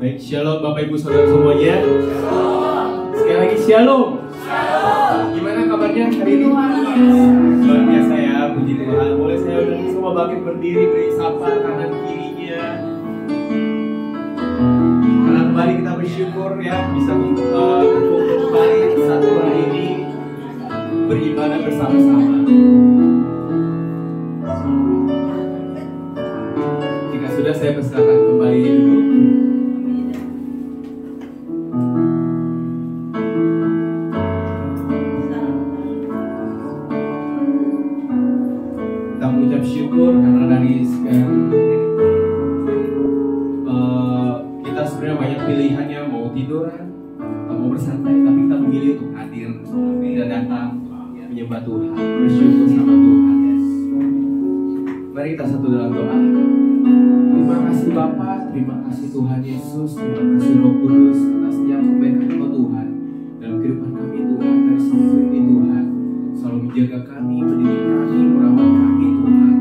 Baik, shalom Bapak Ibu Saudara semuanya. Shalom. Sekali lagi shalom. Shalom. Gimana kabarnya hari ini? Luar biasa ya, puji Tuhan. Boleh saya undang semua bangkit berdiri, beri sapa kanan kirinya. Karena kembali kita bersyukur ya bisa berkumpul kembali satu hari ini beribadah bersama-sama. Jika sudah, saya persilakan kembali dulu. Kita mengucap syukur karena dari sekian kita sebenarnya banyak pilihannya, mau tidur atau mau bersantai, tapi kita memilih untuk hadir dan datang menyembah Tuhan, bersyukur sama Tuhan. Mari kita satu dalam doa. Terima kasih Bapa, terima kasih Tuhan Yesus, terima kasih Roh Kudus atas setiap kebaikan Engkau Tuhan dalam kehidupan kami Tuhan. Dari seluruh ini Tuhan selalu menjaga kami, mendidik kami, merawat kami Tuhan,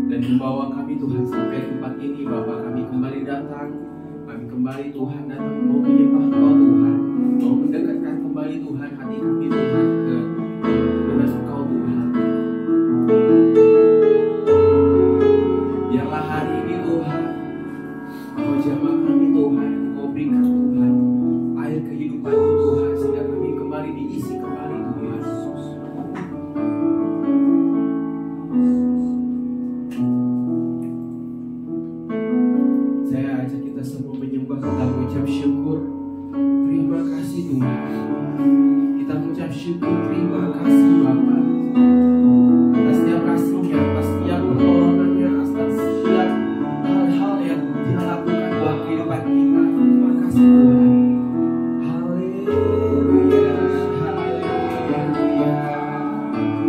dan membawa kami Tuhan sampai tempat ini. Bapa, kami kembali datang, kami kembali Tuhan datang mau menyembah Engkau Tuhan, mau mendekatkan kembali Tuhan hati kami Tuhan ke dengan Engkau Tuhan. Biarlah hari ini Tuhan Engkau jamah kami Tuhan, Engkau berikan Tuhan air kehidupan Tuhan, sehingga kami kembali diisi kembali Tuhan. Saya ajak kita semua menyembah, kita mengucap syukur. Terima kasih Tuhan. Kita mengucap syukur, terima kasih Bapa atas setiap kasih-Nya, atas setiap pertolongan-Nya, atas setiap hal-hal yang Dia lakukan buat kehidupan kita. Terima kasih Tuhan. Haleluya, haleluya,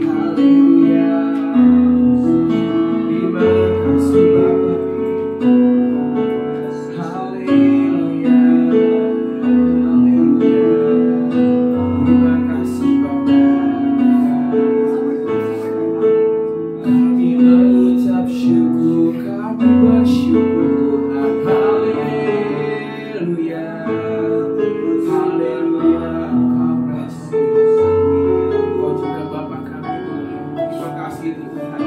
haleluya. Terima kasih Bapa. Haleluya, haleluya. Terima kasih Bapa. Kami mengucap syukur, kami bersyukur Tuhan. Haleluya, haleluya. Engkau Rasul, Engkau juga Bapa kami Tuhan. Terima kasih Tuhan.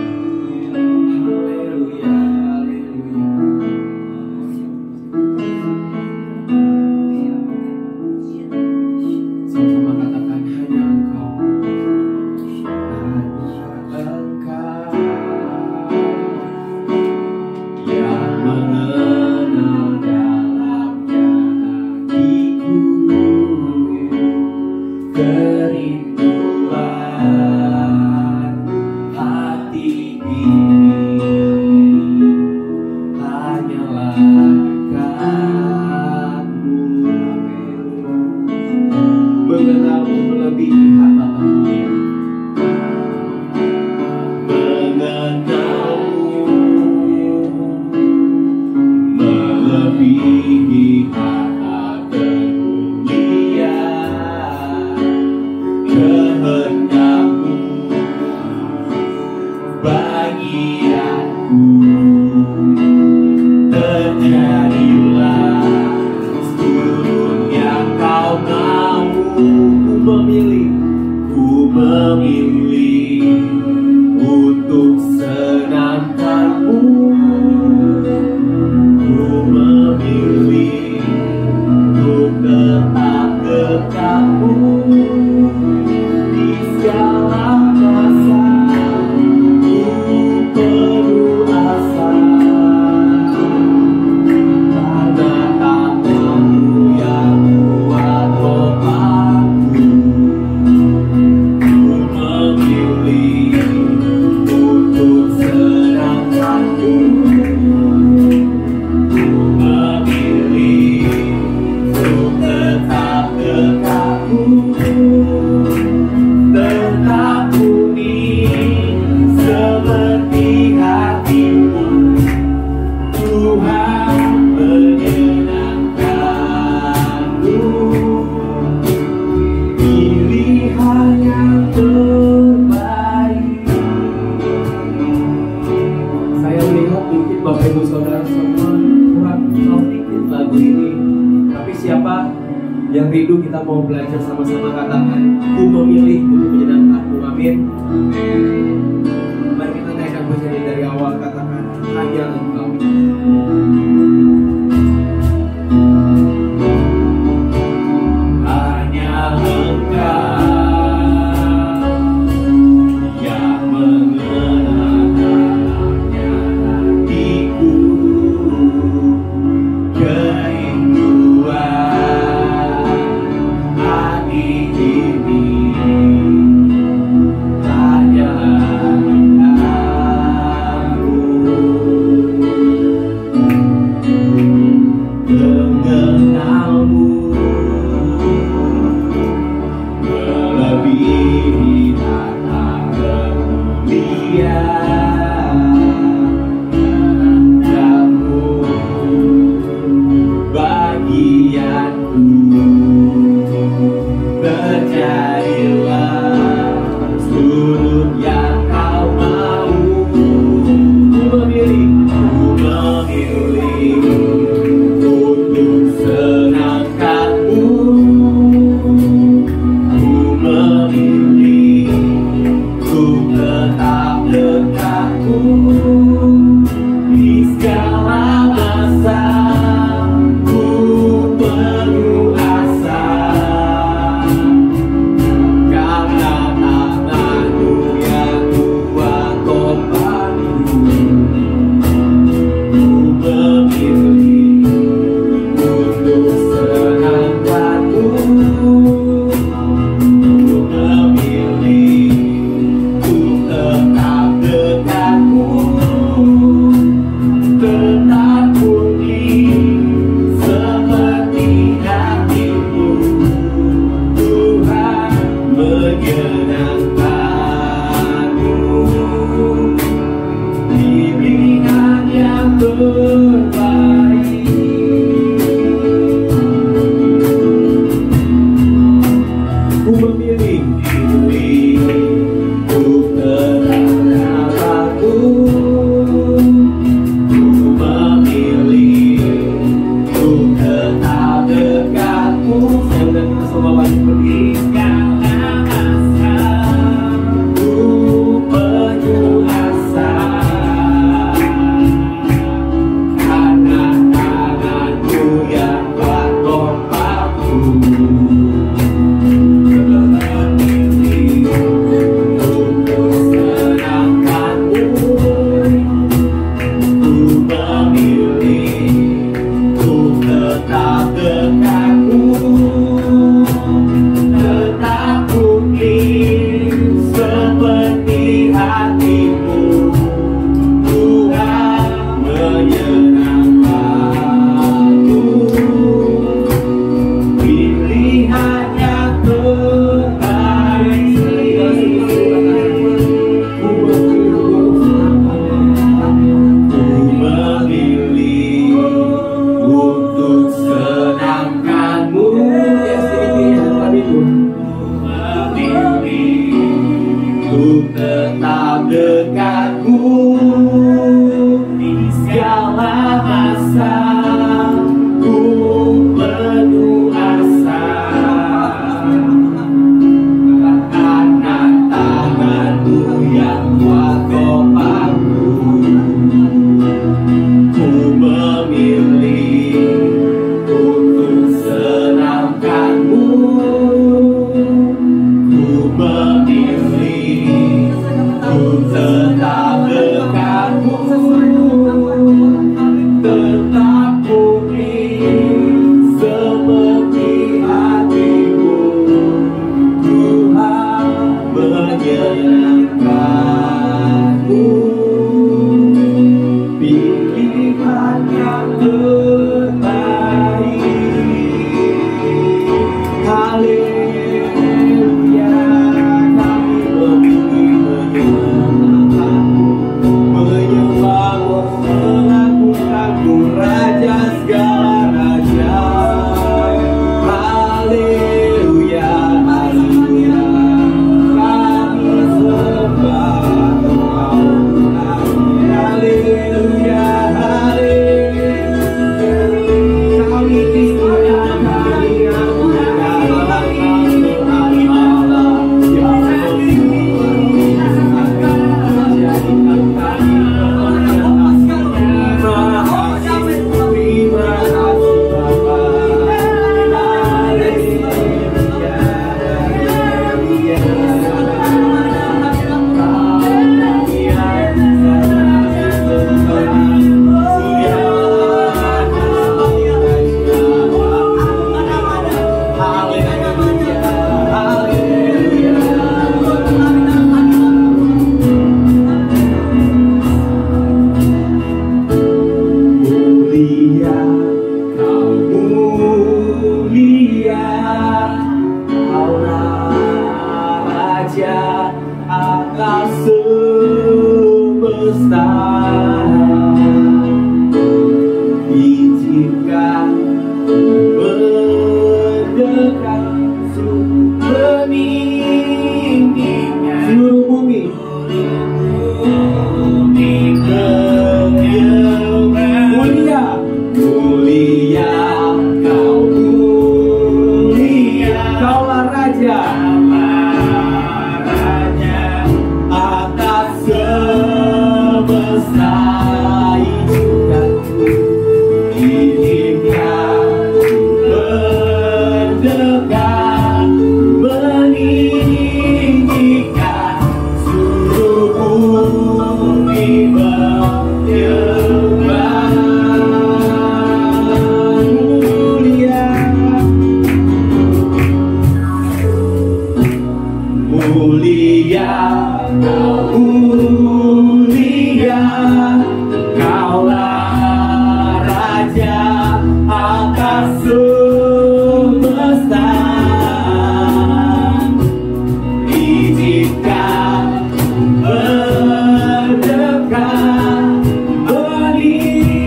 Haleluya, haleluya. Sama-sama katakan hanya Engkau. Hanya Engkau yang mengenal dalamnya hatiku, kerinduan hati ini hanyalah dekat-Mu, mengenal-Mu melebihi harta dunia, mengenal-Mu melebihi harta dunia, kehendak-Mu bagi aku. Terjadilah seluruh yang Kau mau. Ku memilih untuk senangkan-Mu. Ku memilih untuk tetap dekat-Mu di segala masa. Ku penuh asa karena tangan-Mu yang kuat membantu. Ku memilih untuk senangkan-Mu. Ku memilih untuk tetap dekat-Mu. belajar sama-sama katakan, ku memilih untuk menyenangkanmu. Amin. Mari kita naikkan penyanyi dari awal, katakan, hanya Engkau. Hanya Engkau yang mengenalkan hatiku, kerinduan hati ini. Hanya mengenalmu melebihi harta kemuliaan kamu bagianku. Berjadilah seluruh yang kau mau. Ku memilih untuk senangkanmu. Ku memilih untuk tetap dekatmu di segala masa. Ku penuh asa karena tanganmu yang kuat topanku. Ku memilih untuk senangkanmu. Ku memilih untuk tetap dekatmu. Tetap pulih seperti hatimu. Tuhan menyenangkanmu. Pilihan yang terbaik. Ku memilih untuk tetap dekatmu. Ku memilih untuk tetap dekatmu. Saya dan kita semua wajib berdiri. Ku penuh asa karena tanganmu yang kuat topanku. Memilih untuk senangkanmu. Ku memilih untuk tetap dekatmu. mulia, kau mulia, kaulah Raja atas semesta. Izinkan berdekat, meninggikan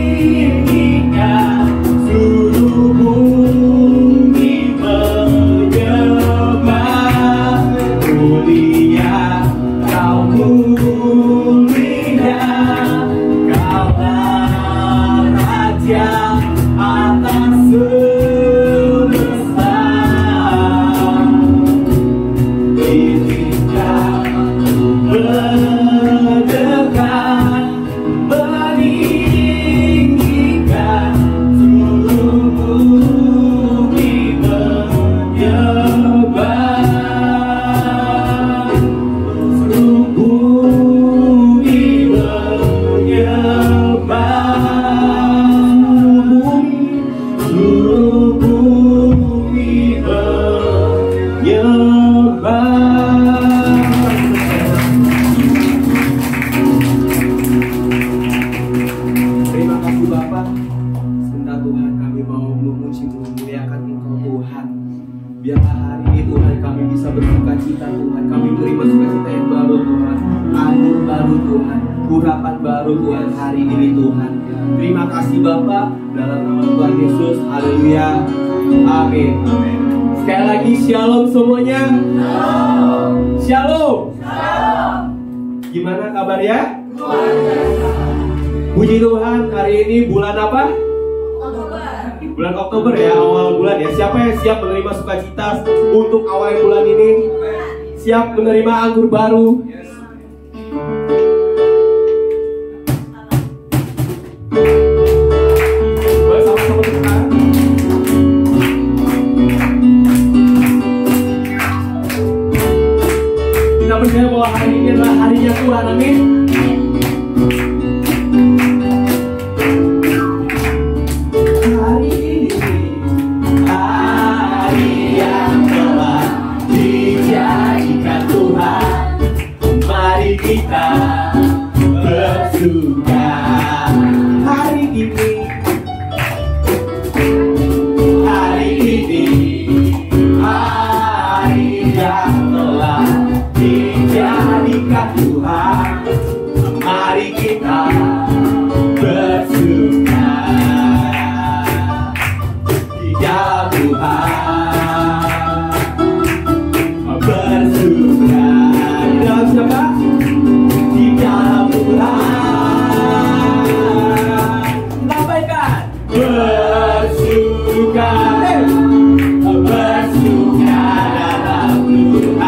seluruh bumi menyembah. Mulia, kau mulia, kaulah Raja atas semesta. Izinkan berdekat, meninggikan seluruh bumi menyembah. Seluruh bumi menyembah. Seluruh bumi menyembah. Terima kasih Bapa. Sebentar Tuhan, kami mau memuji memuliakan Engkau Tuhan. Biarlah hari ini Tuhan kami bisa bersuka cita Tuhan. Kami menerima sukacita yang baru Tuhan. Anggur baru Tuhan. Urapan baru Tuhan hari ini Tuhan. Terima kasih Bapa. Dalam nama Tuhan Yesus. Haleluya. Amin. Sekali lagi shalom semuanya. Shalom. Gimana kabarnya? Puji Tuhan, hari ini bulan apa? Bulan Oktober ya, awal bulan ya. Siapa yang siap menerima sukacita untuk awal bulan ini? Siap menerima anggur baru? Boleh sama-sama kita. Kita percaya bahwa hari ini adalah harinya Tuhan, amin. Kita bersuka hari ini, hari yang telah dijadikan Tuhan. Mari kita bersuka di dalam Tuhan. Bersuka di dalam siapa? Lambaikan bersuka, bersuka dalam Tuhan.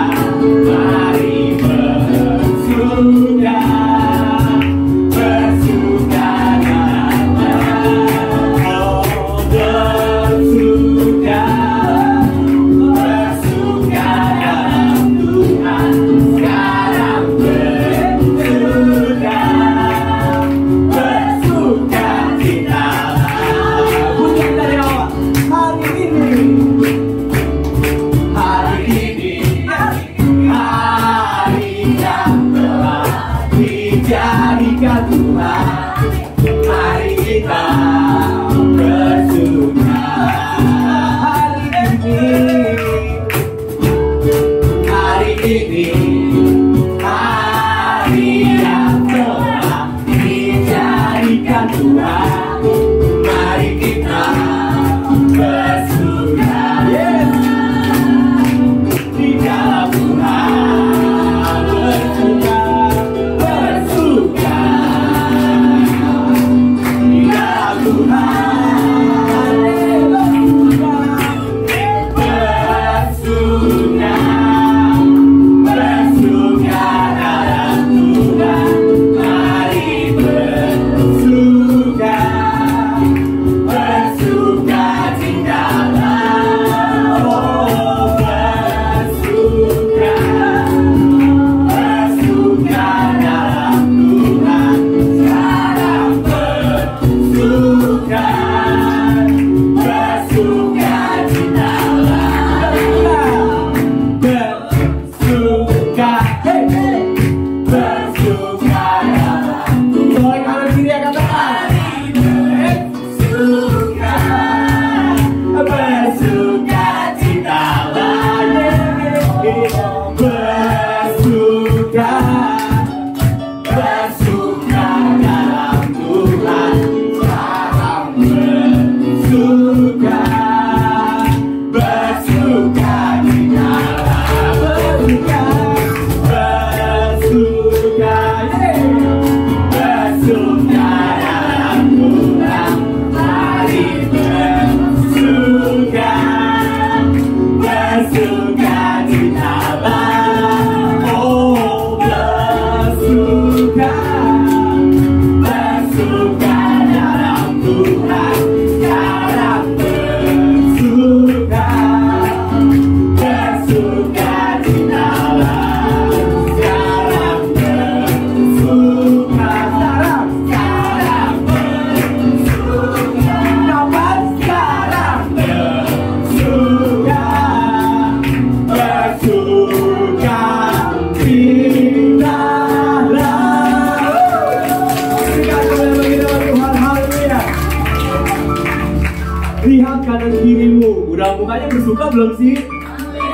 Bapaknya bersuka belum sih?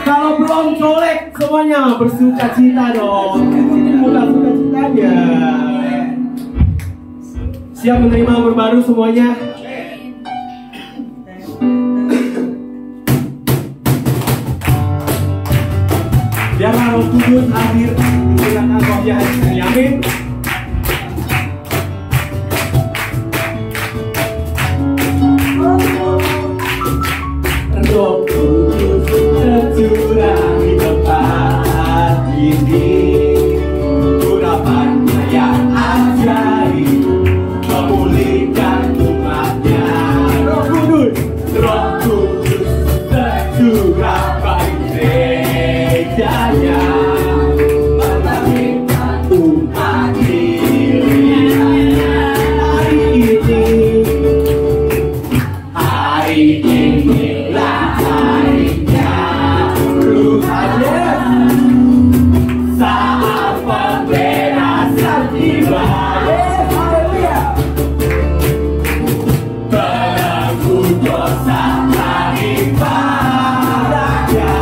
Kalau belum colek semuanya bersuka cita dong. Ini bukan suka citanya. Siap menerima umur baru semuanya? Biarlah Roh Kudus hadir di tengah rohnya hari ini. Amin. Roh Kudus tercurah di tempat ini, urapannya yang ajaib memulihkan umatnya. Roh Kudus tercurah bagi gerejanya, membangkitkan umat pilihannya. Hari inilah harinya Tuhannya, saat pembebasan tiba. Belenggu dosa dari padanya,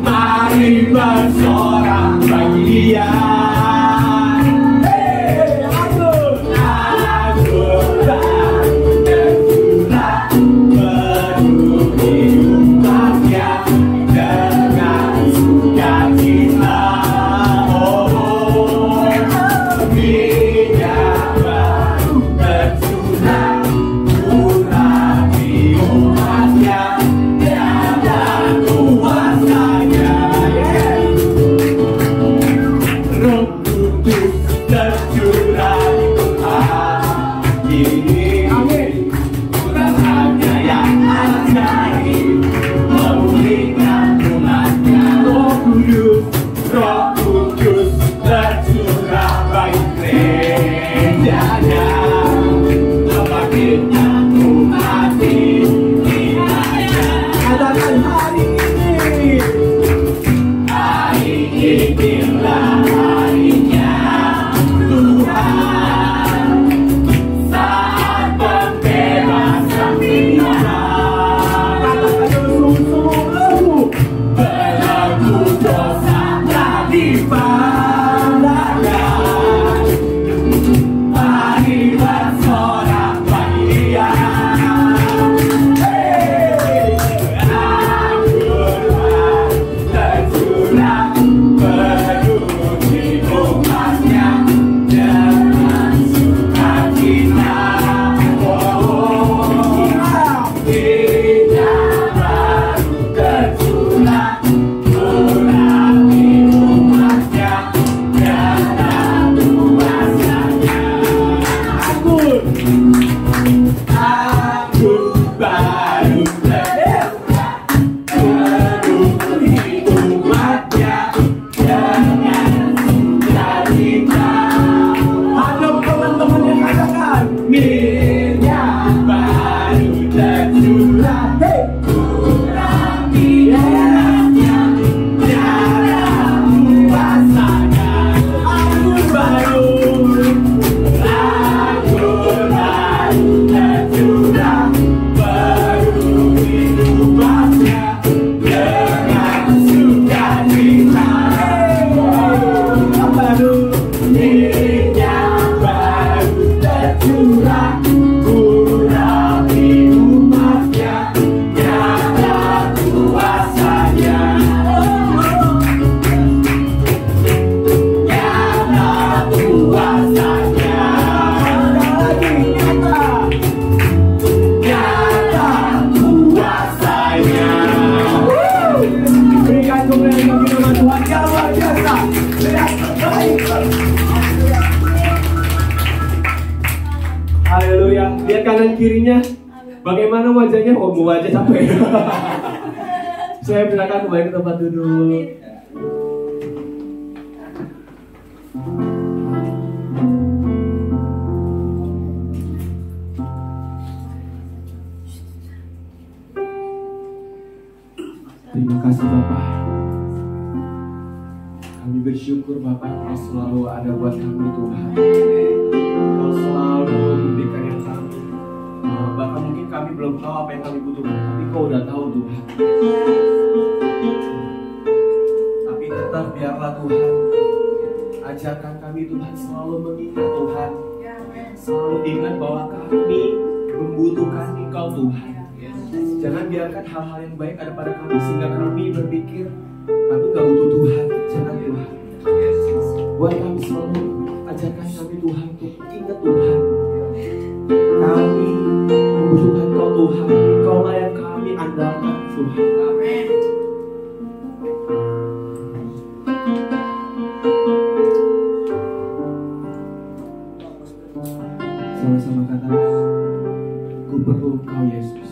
mari bersorak bagi Dia. Haleluya. Lihat kanan kirinya. Bagaimana wajahnya? Oh, wajah capek. Saya silakan kembali ke tempat duduk. Terima kasih Bapak. Kami bersyukur Bapak, Kau selalu ada buat kami Tuhan. Kau selalu memberikan yang kami. Bahkan mungkin kami belum tahu apa yang kami butuhkan, tapi Kau udah tahu Tuhan. Tapi tetap biarlah Tuhan, ajarkan kami Tuhan selalu mengingat Tuhan, selalu ingat bahwa kami membutuhkan Engkau Tuhan. Jangan biarkan hal-hal yang baik ada pada kami sehingga kami berpikir kami gak butuh Tuhan. Jangan Tuhan. Buat kami selalu ajarkan kami Tuhan untuk ingat Tuhan. Kami membutuhkan Kau Tuhan. Kaulah yang kami andalkan Tuhan. Amin. Sama-sama katakan, ku perlu Kau Yesus.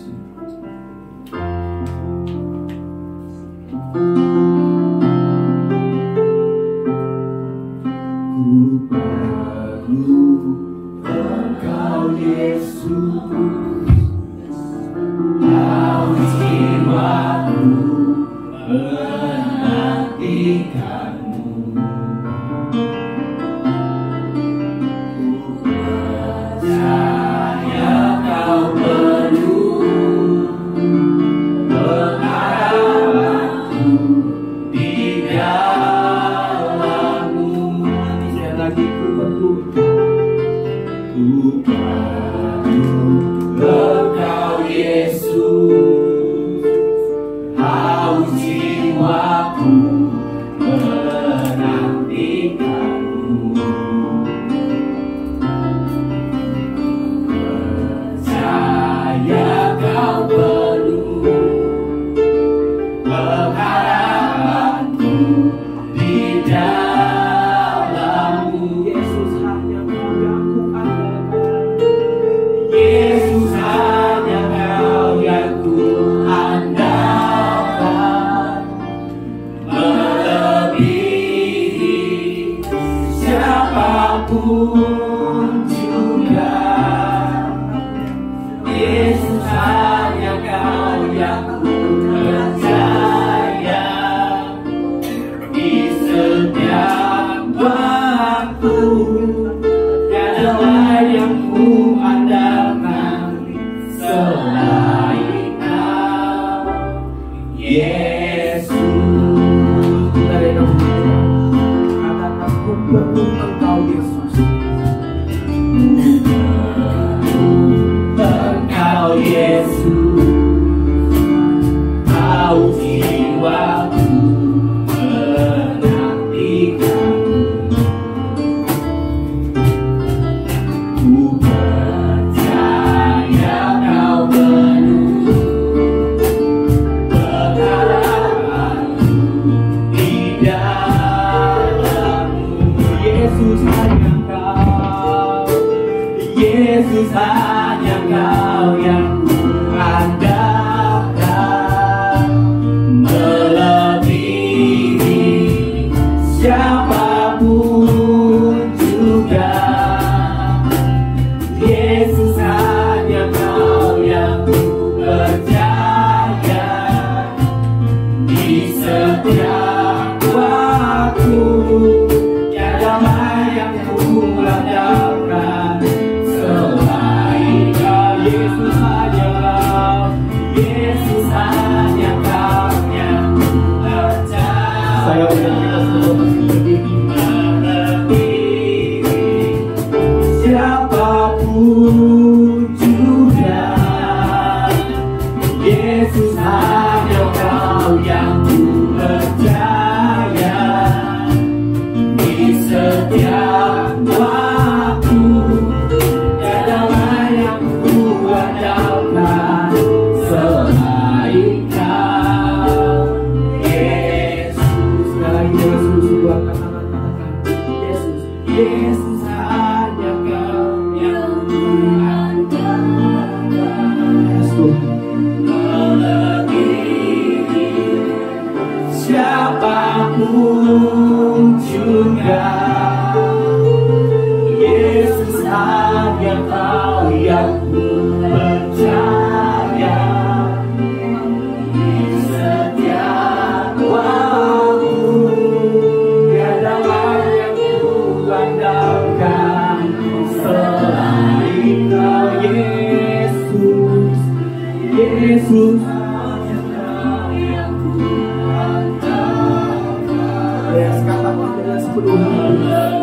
Tuhan.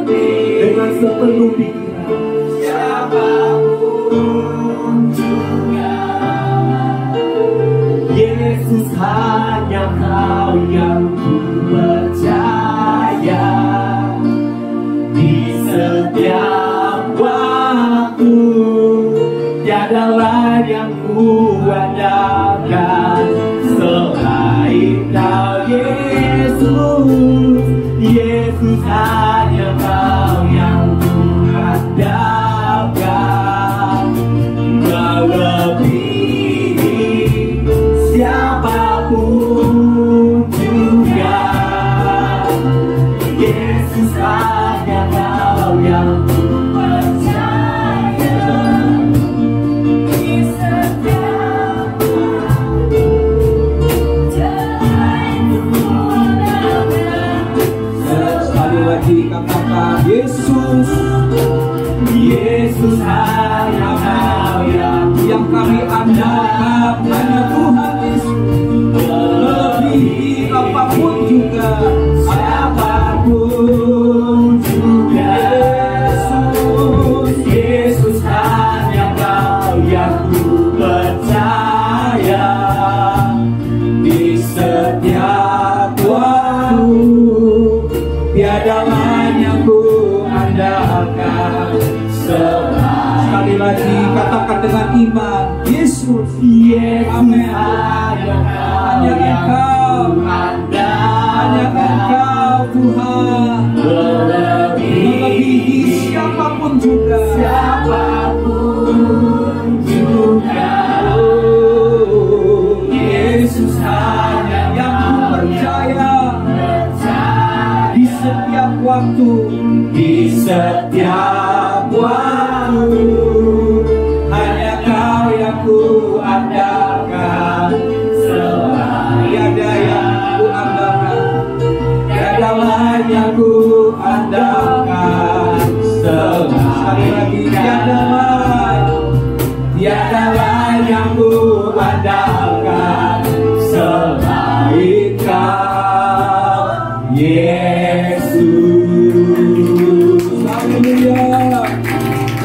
Dengan sepenuh pikiran, siapapun juga. Yesus hanya Kau yang ku percaya. Di setiap waktu tiada lain yang ku andalkan selain Kau Yesus. Yesus hanya Kau yang ku andalkan. Melebihi siapapun juga. Yesus hanya Kau yang ku percaya. Di setiap sekali lagi katakan Yesus. Yesus hanya Kau yang kami andalkan. Hanya Tuhan Yesus. Melebihi apapun juga, siapapun juga. Yesus, Yesus hanya Kau yang ku percaya. Di setiap waktu tiada lain yang ku andalkan. Sekali lagi katakan dengan iman, Yesus, Yesus hanya Engkau, hanya Engkau Tuhan. Melebihi siapapun juga, siapapun juga. Yesus hanya yang ku percaya. Di setiap waktu, di setiap waktu, hanya Kau yang ku andalkan. Tiada yang ku andalkan, tiada lain yang ku andalkan. Sekali lagi, tiada lain yang ku andalkan selain Kau Yesus. Haleluya,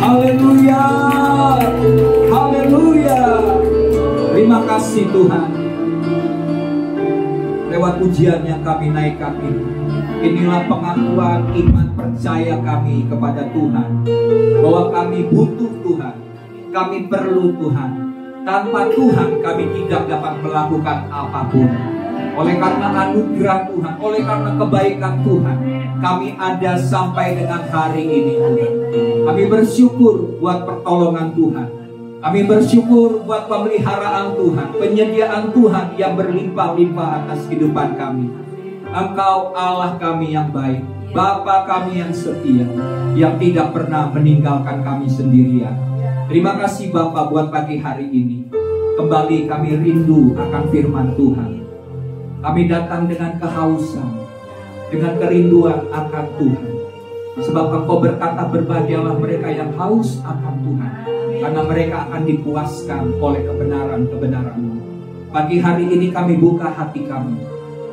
haleluya, haleluya. Terima kasih Tuhan. Lewat pujian yang kami naikkan ini, inilah pengakuan iman percaya kami kepada Tuhan, bahwa kami butuh Tuhan, kami perlu Tuhan. Tanpa Tuhan kami tidak dapat melakukan apapun. Oleh karena anugerah Tuhan, oleh karena kebaikan Tuhan, kami ada sampai dengan hari ini Tuhan. Kami bersyukur buat pertolongan Tuhan. Kami bersyukur buat pemeliharaan Tuhan, penyediaan Tuhan yang berlimpah-limpah atas kehidupan kami. Engkau Allah kami yang baik, Bapa kami yang setia, yang tidak pernah meninggalkan kami sendirian. Terima kasih Bapa buat pagi hari ini. Kembali kami rindu akan firman Tuhan. Kami datang dengan kehausan, dengan kerinduan akan Tuhan. Sebab Engkau berkata, berbahagialah mereka yang haus akan Tuhan, karena mereka akan dipuaskan oleh kebenaran-kebenaran-Mu. Pagi hari ini kami buka hati kami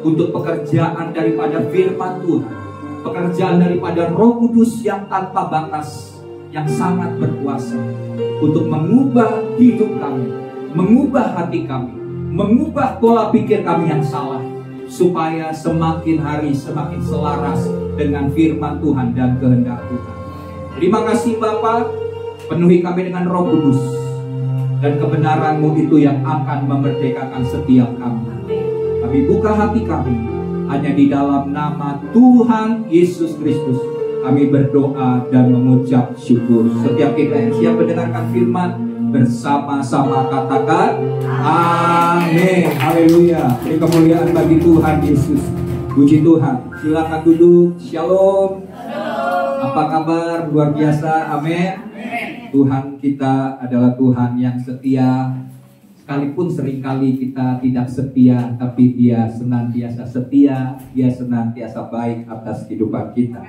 untuk pekerjaan daripada firman Tuhan, pekerjaan daripada Roh Kudus yang tanpa batas, yang sangat berkuasa untuk mengubah hidup kami, mengubah hati kami, mengubah pola pikir kami yang salah, supaya semakin hari semakin selaras dengan firman Tuhan dan kehendak Tuhan. Terima kasih Bapa, penuhi kami dengan Roh Kudus, dan kebenaran-Mu itu yang akan memerdekakan setiap kami. Kami buka hati kami, hanya di dalam nama Tuhan Yesus Kristus kami berdoa dan mengucap syukur. Setiap kita yang siap mendengarkan firman, bersama-sama katakan amin. Haleluya. Beri kemuliaan bagi Tuhan Yesus. Puji Tuhan. Silakan duduk. Shalom. Apa kabar? Luar biasa. Amin. Tuhan kita adalah Tuhan yang setia. Sekalipun seringkali kita tidak setia, tapi Dia senantiasa setia. Dia senantiasa baik atas kehidupan kita.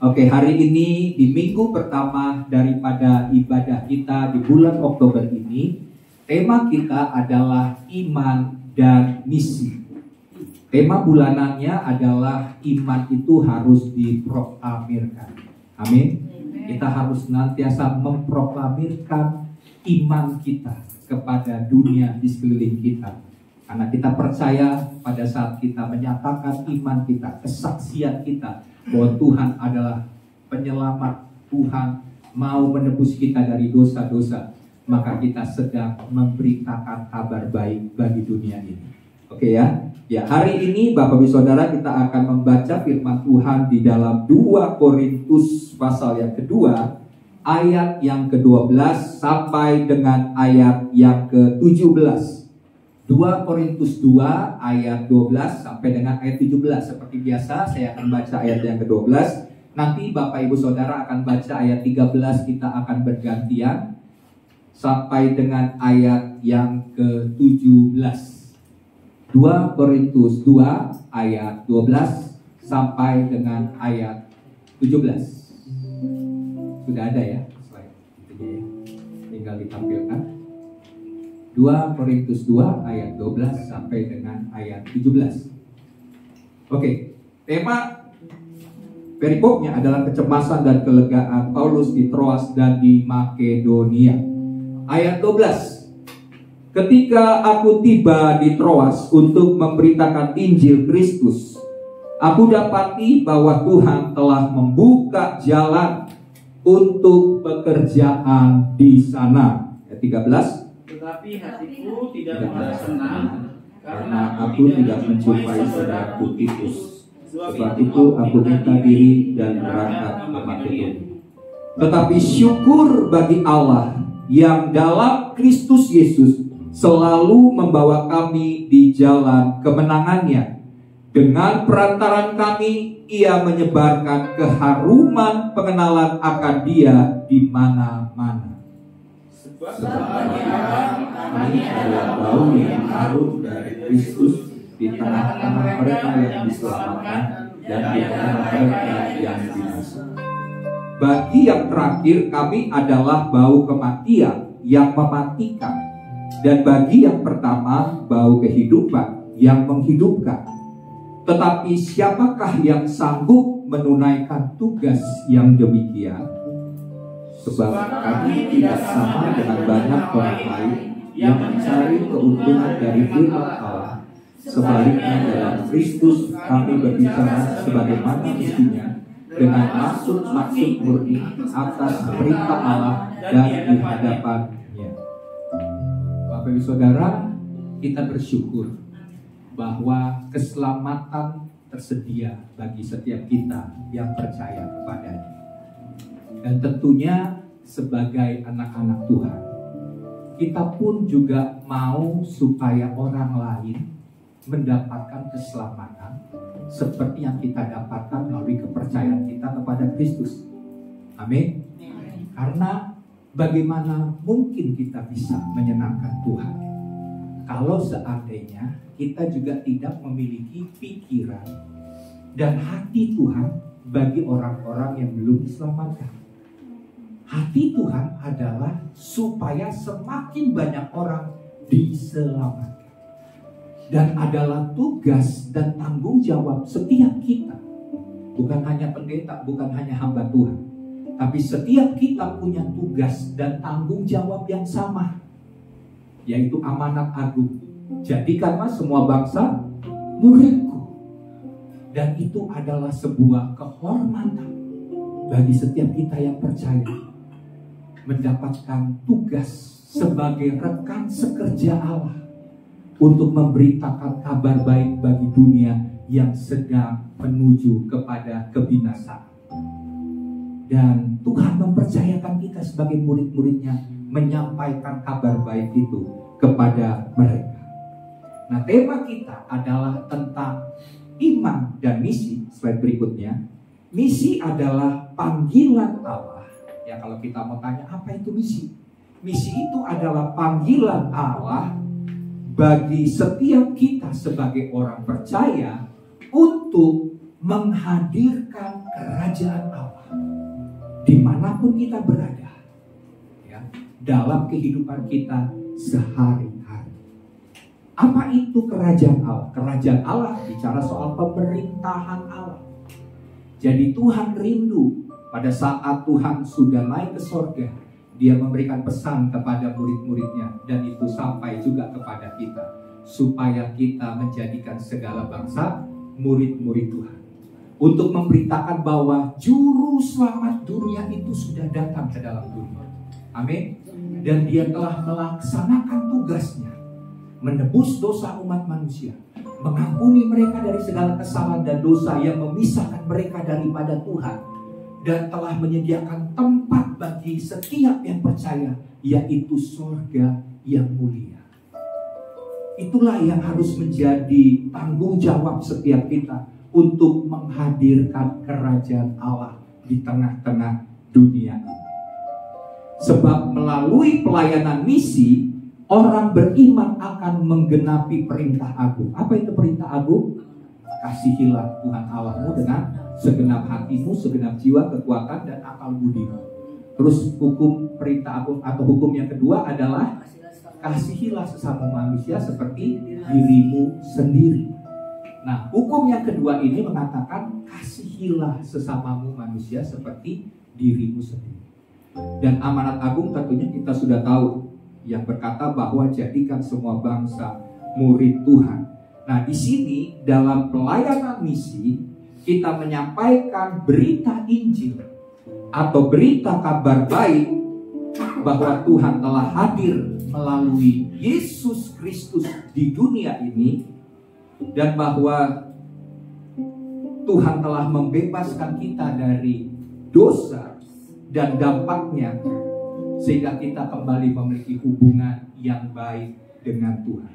Oke, hari ini di minggu pertama daripada ibadah kita di bulan Oktober ini, tema kita adalah iman dan misi. Tema bulanannya adalah iman itu harus diproklamirkan. Amin. Kita harus senantiasa memproklamirkan iman kita kepada dunia di sekeliling kita. Karena kita percaya pada saat kita menyatakan iman kita, kesaksian kita bahwa Tuhan adalah penyelamat, Tuhan mau menebus kita dari dosa-dosa, maka kita sedang memberitakan kabar baik bagi dunia ini. Oke ya. Ya, hari ini Bapak Ibu Saudara kita akan membaca firman Tuhan di dalam 2 Korintus pasal yang kedua, ayat yang ke-12 sampai dengan ayat yang ke-17. 2 Korintus 2 ayat 12 sampai dengan ayat 17. Seperti biasa saya akan baca ayat yang ke-12. Nanti Bapak Ibu Saudara akan baca ayat 13, kita akan bergantian sampai dengan ayat yang ke-17. 2 Korintus 2 ayat 12 sampai dengan ayat 17. Sudah ada ya slide itu ya. Tinggal ditampilkan. 2 Korintus 2 ayat 12 sampai dengan ayat 17. Oke, tema perikopnya adalah kecemasan dan kelegaan Paulus di Troas dan di Makedonia. Ayat 12. Ketika aku tiba di Troas untuk memberitakan Injil Kristus, aku dapati bahwa Tuhan telah membuka jalan untuk pekerjaan di sana. Ayat 13. Tetapi hatiku tidak merasa senang karena aku tidak menjumpai saudaraku Titus. Sebab itu aku minta diri dan berangkat ke Makedonia. Tetapi syukur bagi Allah yang dalam Kristus Yesus selalu membawa kami di jalan kemenangannya. Dengan perantaran kami, ia menyebarkan keharuman pengenalan akan dia di mana-mana. Sebab kami adalah bau yang harum dari Kristus di tengah-tengah mereka yang diselamatkan dan di tengah mereka yang binasa. Bagi yang terakhir, kami adalah bau kematian yang mematikan. Dan bagi yang pertama, bau kehidupan yang menghidupkan. Tetapi siapakah yang sanggup menunaikan tugas yang demikian? Sebab kami tidak sama dengan banyak orang lain yang mencari keuntungan dari firman Allah. Sebaliknya dalam Kristus kami berbicara sebagaimana mestinya, dengan maksud-maksud murni atas perintah Allah dan di hadapan. Bapak Ibu Saudara, kita bersyukur bahwa keselamatan tersedia bagi setiap kita yang percaya kepadanya. Dan tentunya sebagai anak-anak Tuhan, kita pun juga mau supaya orang lain mendapatkan keselamatan seperti yang kita dapatkan melalui kepercayaan kita kepada Kristus. Amin. Karena bagaimana mungkin kita bisa menyenangkan Tuhan kalau seandainya kita juga tidak memiliki pikiran dan hati Tuhan bagi orang-orang yang belum diselamatkan. Hati Tuhan adalah supaya semakin banyak orang diselamatkan. Dan adalah tugas dan tanggung jawab setiap kita. Bukan hanya pendeta, bukan hanya hamba Tuhan. Tapi setiap kita punya tugas dan tanggung jawab yang sama, yaitu amanat agung. Jadikanlah semua bangsa muridku. Dan itu adalah sebuah kehormatan bagi setiap kita yang percaya, mendapatkan tugas sebagai rekan sekerja Allah untuk memberitakan kabar baik bagi dunia yang sedang menuju kepada kebinasaan. Dan Tuhan mempercayakan kita sebagai murid-muridnya menyampaikan kabar baik itu kepada mereka. Nah, tema kita adalah tentang iman dan misi. Slide berikutnya. Misi adalah panggilan Allah. Ya, kalau kita mau tanya apa itu misi? Misi itu adalah panggilan Allah bagi setiap kita sebagai orang percaya untuk menghadirkan kerajaan Allah dimanapun kita berada, ya, dalam kehidupan kita sehari-hari. Apa itu kerajaan Allah? Kerajaan Allah bicara soal pemerintahan Allah. Jadi Tuhan rindu pada saat Tuhan sudah naik ke sorga, Dia memberikan pesan kepada murid-muridnya, dan itu sampai juga kepada kita, supaya kita menjadikan segala bangsa murid-murid Tuhan, untuk memberitakan bahwa juru selamat dunia itu sudah datang ke dalam dunia. Amin. Dan Dia telah melaksanakan tugasnya, menebus dosa umat manusia, mengampuni mereka dari segala kesalahan dan dosa yang memisahkan mereka daripada Tuhan, dan telah menyediakan tempat bagi setiap yang percaya, yaitu surga yang mulia. Itulah yang harus menjadi tanggung jawab setiap kita untuk menghadirkan kerajaan Allah di tengah-tengah dunia ini. Sebab melalui pelayanan misi, orang beriman akan menggenapi perintah agung. Apa itu perintah agung? Kasihilah Tuhan Allahmu dengan segenap hatimu, segenap jiwa, kekuatan, dan akal budimu. Terus hukum perintah agung atau hukum yang kedua adalah kasihilah sesama manusia seperti dirimu sendiri. Nah, hukum yang kedua ini mengatakan kasihilah sesamamu manusia seperti dirimu sendiri. Dan amanat agung tentunya kita sudah tahu, yang berkata bahwa jadikan semua bangsa murid Tuhan. Nah, di sini dalam pelayanan misi kita menyampaikan berita Injil atau berita kabar baik bahwa Tuhan telah hadir melalui Yesus Kristus di dunia ini, dan bahwa Tuhan telah membebaskan kita dari dosa dan dampaknya, sehingga kita kembali memiliki hubungan yang baik dengan Tuhan.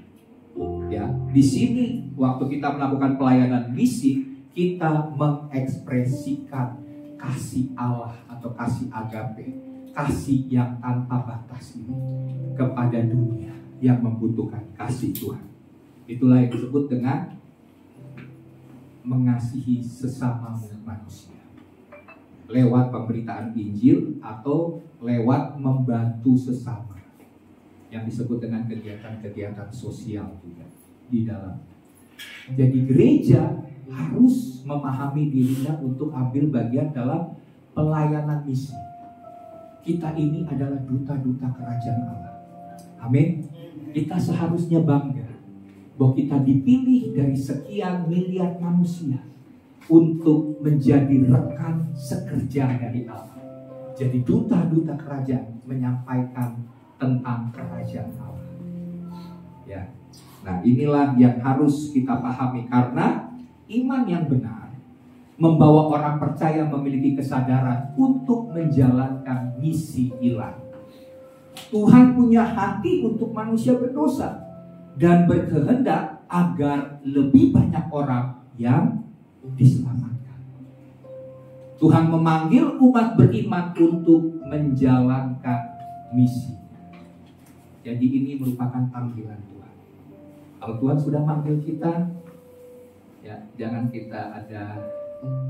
Ya, di sini waktu kita melakukan pelayanan misi, kita mengekspresikan kasih Allah atau kasih agape, kasih yang tanpa batas ini kepada dunia yang membutuhkan kasih Tuhan. Itulah yang disebut dengan mengasihi sesama manusia lewat pemberitaan Injil atau lewat membantu sesama, yang disebut dengan kegiatan-kegiatan sosial juga di dalam. Jadi gereja harus memahami dirinya untuk ambil bagian dalam pelayanan misi. Kita ini adalah duta-duta kerajaan Allah. Amin. Kita seharusnya bangga bahwa kita dipilih dari sekian miliar manusia untuk menjadi rekan sekerja dari Allah. Jadi duta-duta kerajaan menyampaikan tentang kerajaan Allah. Ya. Nah, inilah yang harus kita pahami, karena iman yang benar membawa orang percaya memiliki kesadaran untuk menjalankan misi ilahi. Tuhan punya hati untuk manusia berdosa dan berkehendak agar lebih banyak orang yang diselamatkan. Tuhan memanggil umat beriman untuk menjalankan misi. Jadi ini merupakan panggilan Tuhan. Kalau Tuhan sudah manggil kita, ya jangan kita ada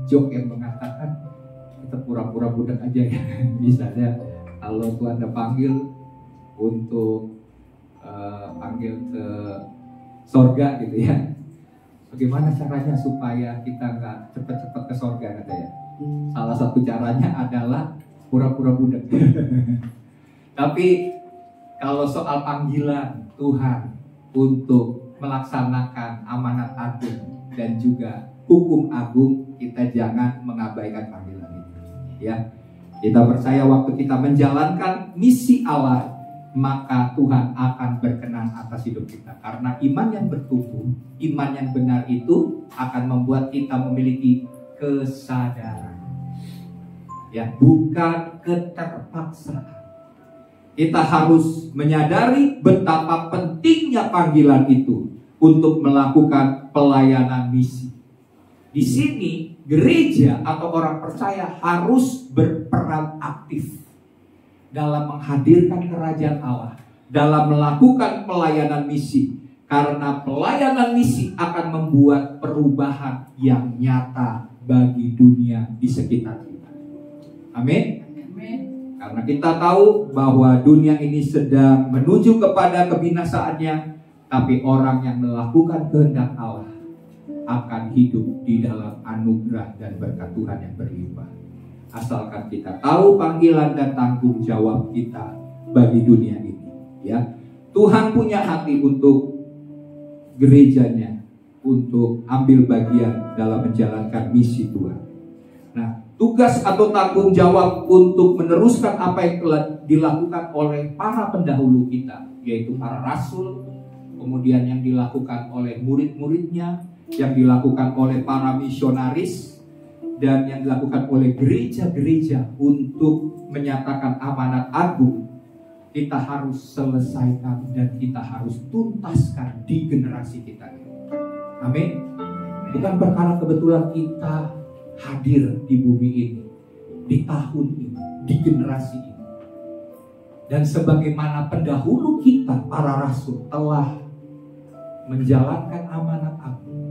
joke yang mengatakan kita pura-pura budak aja ya. Misalnya kalau Tuhan udah panggil untuk panggil ke sorga gitu ya, bagaimana caranya supaya kita nggak cepet-cepet ke sorga katanya? Salah satu caranya adalah pura-pura budak. Tapi kalau soal panggilan Tuhan untuk melaksanakan amanat agung dan juga hukum agung, kita jangan mengabaikan panggilan itu. Ya, kita percaya waktu kita menjalankan misi Allah, maka Tuhan akan berkenan atas hidup kita. Karena iman yang bertumbuh, iman yang benar itu akan membuat kita memiliki kesadaran. Ya, bukan keterpaksaan. Kita harus menyadari betapa pentingnya panggilan itu untuk melakukan pelayanan misi. Di sini gereja atau orang percaya harus berperan aktif dalam menghadirkan kerajaan Allah, dalam melakukan pelayanan misi. Karena pelayanan misi akan membuat perubahan yang nyata bagi dunia di sekitar kita. Amin. Karena kita tahu bahwa dunia ini sedang menuju kepada kebinasaannya, Tapi orang yang melakukan kehendak Allah akan hidup di dalam anugerah dan berkat Tuhan yang berlimpah. Asalkan kita tahu panggilan dan tanggung jawab kita bagi dunia ini, ya. Tuhan punya hati untuk gerejanya, untuk ambil bagian dalam menjalankan misi Tuhan. Nah, tugas atau tanggung jawab untuk meneruskan apa yang telah dilakukan oleh para pendahulu kita, yaitu para rasul, kemudian yang dilakukan oleh murid-muridnya, yang dilakukan oleh para misionaris, dan yang dilakukan oleh gereja-gereja untuk menyatakan amanat agung, kita harus selesaikan dan kita harus tuntaskan di generasi kita ini. Amin. Bukan perkara kebetulan kita hadir di bumi ini, di tahun ini, di generasi ini. Dan sebagaimana pendahulu kita, para rasul, telah menjalankan amanat agung,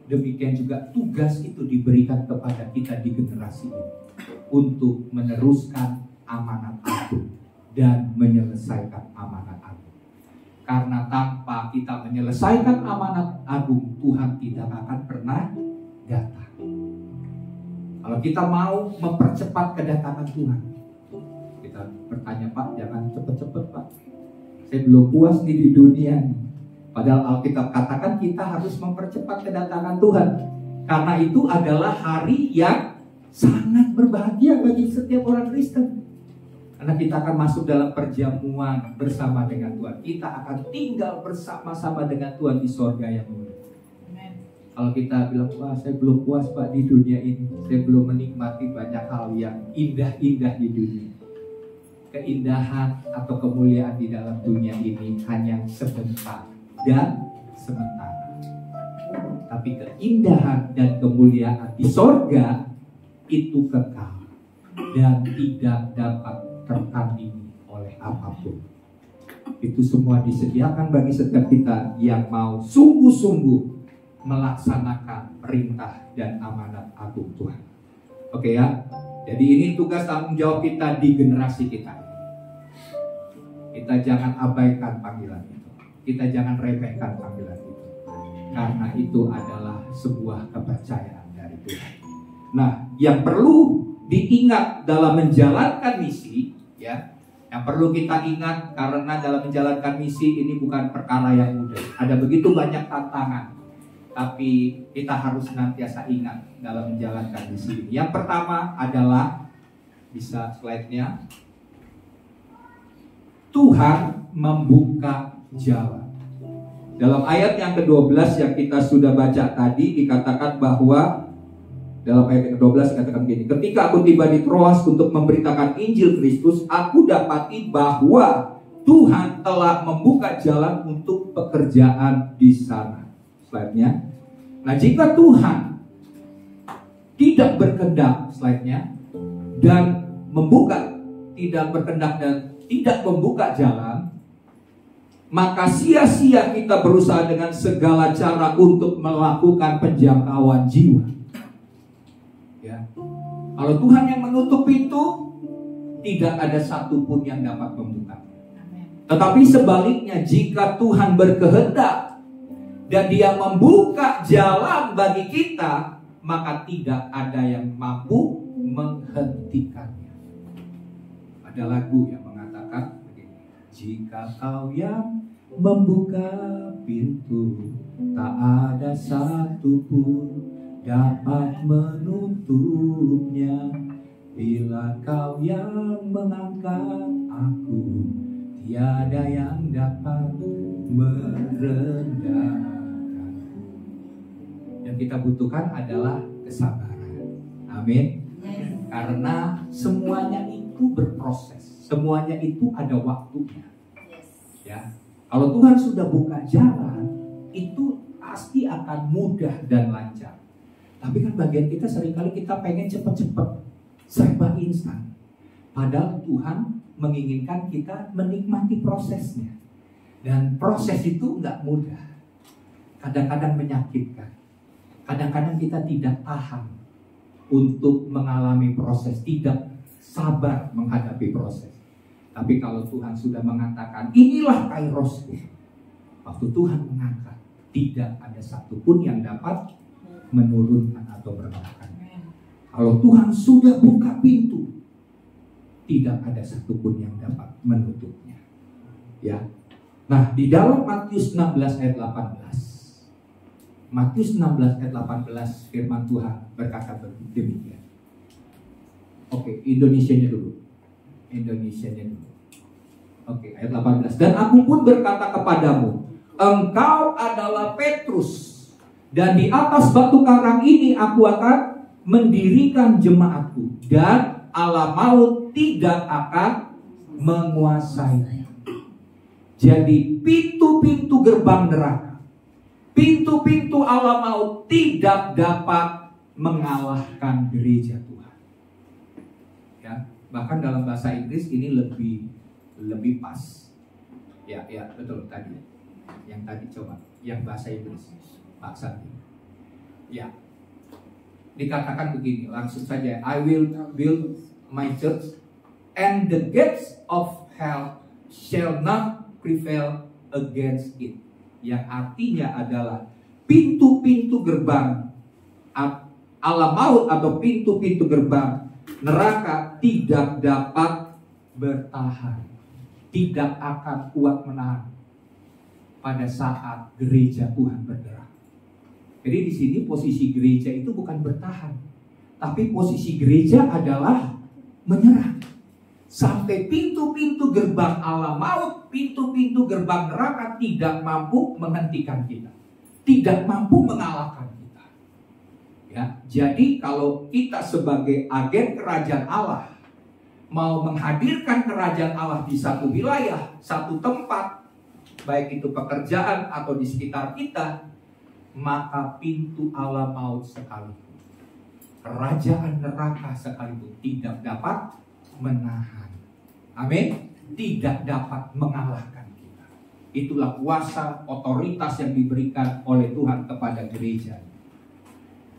demikian juga tugas itu diberikan kepada kita di generasi ini untuk meneruskan amanat agung dan menyelesaikan amanat agung. Karena tanpa kita menyelesaikan amanat agung, Tuhan tidak akan pernah datang. Kalau kita mau mempercepat kedatangan Tuhan, kita bertanya, Pak, jangan cepet-cepet, Pak. Saya belum puas nih di dunia nih. Padahal Alkitab katakan kita harus mempercepat kedatangan Tuhan. Karena itu adalah hari yang sangat berbahagia bagi setiap orang Kristen. Karena kita akan masuk dalam perjamuan bersama dengan Tuhan. Kita akan tinggal bersama-sama dengan Tuhan di sorga yang mulia. Kalau kita bilang, wah saya belum puas Pak di dunia ini, saya belum menikmati banyak hal yang indah-indah di dunia. Keindahan atau kemuliaan di dalam dunia ini hanya sebentar dan sementara. Tapi keindahan dan kemuliaan di sorga itu kekal dan tidak dapat tertandingi oleh apapun. Itu semua disediakan bagi setiap kita yang mau sungguh-sungguh melaksanakan perintah dan amanat agung Tuhan. Oke ya. Jadi ini tugas tanggung jawab kita di generasi kita. Kita jangan abaikan panggilan itu. Kita jangan remehkan panggilan itu. Karena itu adalah sebuah kepercayaan dari Tuhan. Nah, yang perlu diingat dalam menjalankan misi, ya, yang perlu kita ingat karena dalam menjalankan misi ini bukan perkara yang mudah. Ada begitu banyak tantangan, tapi kita harus senantiasa ingat dalam menjalankan misi ini. Yang pertama adalah, bisa slide-nya, Tuhan membuka jalan. Dalam ayat yang ke-12 yang kita sudah baca tadi dikatakan bahwa dalam ayat yang ke-12 dikatakan gini, ketika aku tiba di Troas untuk memberitakan Injil Kristus, aku dapati bahwa Tuhan telah membuka jalan untuk pekerjaan di sana. Slide-nya. Nah, jika Tuhan tidak berkehendak, slide-nya, dan tidak berkehendak dan tidak membuka jalan, maka sia-sia kita berusaha dengan segala cara untuk melakukan penjangkauan jiwa. Ya. Kalau Tuhan yang menutup pintu, tidak ada satupun yang dapat membuka. Tetapi sebaliknya, jika Tuhan berkehendak dan Dia membuka jalan bagi kita, maka tidak ada yang mampu menghentikannya. Ada lagu yang mengatakan begini, jika Kau yang membuka pintu, tak ada satupun dapat menutupnya. Bila Kau yang mengangkat aku, tiada yang dapat merendahkanku. Yang kita butuhkan adalah kesabaran. Amin. Karena semuanya itu berproses, semuanya itu ada waktunya. Ya, kalau Tuhan sudah buka jalan, itu pasti akan mudah dan lancar. Tapi kan bagian kita seringkali kita pengen cepat-cepat, serba instan. Padahal Tuhan menginginkan kita menikmati prosesnya. Dan proses itu nggak mudah. Kadang-kadang menyakitkan. Kadang-kadang kita tidak tahan untuk mengalami proses, tidak sabar menghadapi proses. Tapi kalau Tuhan sudah mengatakan, inilah kairosku, Waktu Tuhan mengangkat, tidak ada satupun yang dapat menurunkan atau merendahkannya. Kalau Tuhan sudah buka pintu, tidak ada satupun yang dapat menutupnya. Ya. Nah, di dalam Matius 16 ayat 18. Matius 16 ayat 18 firman Tuhan berkata demikian. Oke, Indonesianya dulu. Oke, ayat 18. Dan aku pun berkata kepadamu, engkau adalah Petrus, dan di atas batu karang ini aku akan mendirikan jemaatku, dan Allah maut tidak akan menguasainya. Jadi pintu-pintu gerbang neraka, pintu-pintu Allah maut tidak dapat mengalahkan gereja Tuhan. Ya, bahkan dalam bahasa Inggris ini lebih pas. Ya betul tadi. Yang tadi coba, yang bahasa Inggris Pak Sandi. Ya. Dikatakan begini, langsung saja, I will build my church and the gates of hell shall not prevail against it. Yang artinya adalah pintu-pintu gerbang Allah maut atau pintu-pintu gerbang neraka tidak dapat bertahan, tidak akan kuat menahan pada saat gereja Tuhan bergerak. Jadi di sini posisi gereja itu bukan bertahan, tapi posisi gereja adalah menyerang. Sampai pintu-pintu gerbang Allah maut, pintu-pintu gerbang neraka tidak mampu menghentikan kita, tidak mampu mengalahkan kita. Ya, jadi kalau kita sebagai agen kerajaan Allah mau menghadirkan kerajaan Allah di satu wilayah, satu tempat, baik itu pekerjaan atau di sekitar kita, maka pintu Allah maut sekalipun, kerajaan neraka sekalipun tidak dapat menahan. Amin. Tidak dapat mengalahkan kita. Itulah kuasa otoritas yang diberikan oleh Tuhan kepada gereja.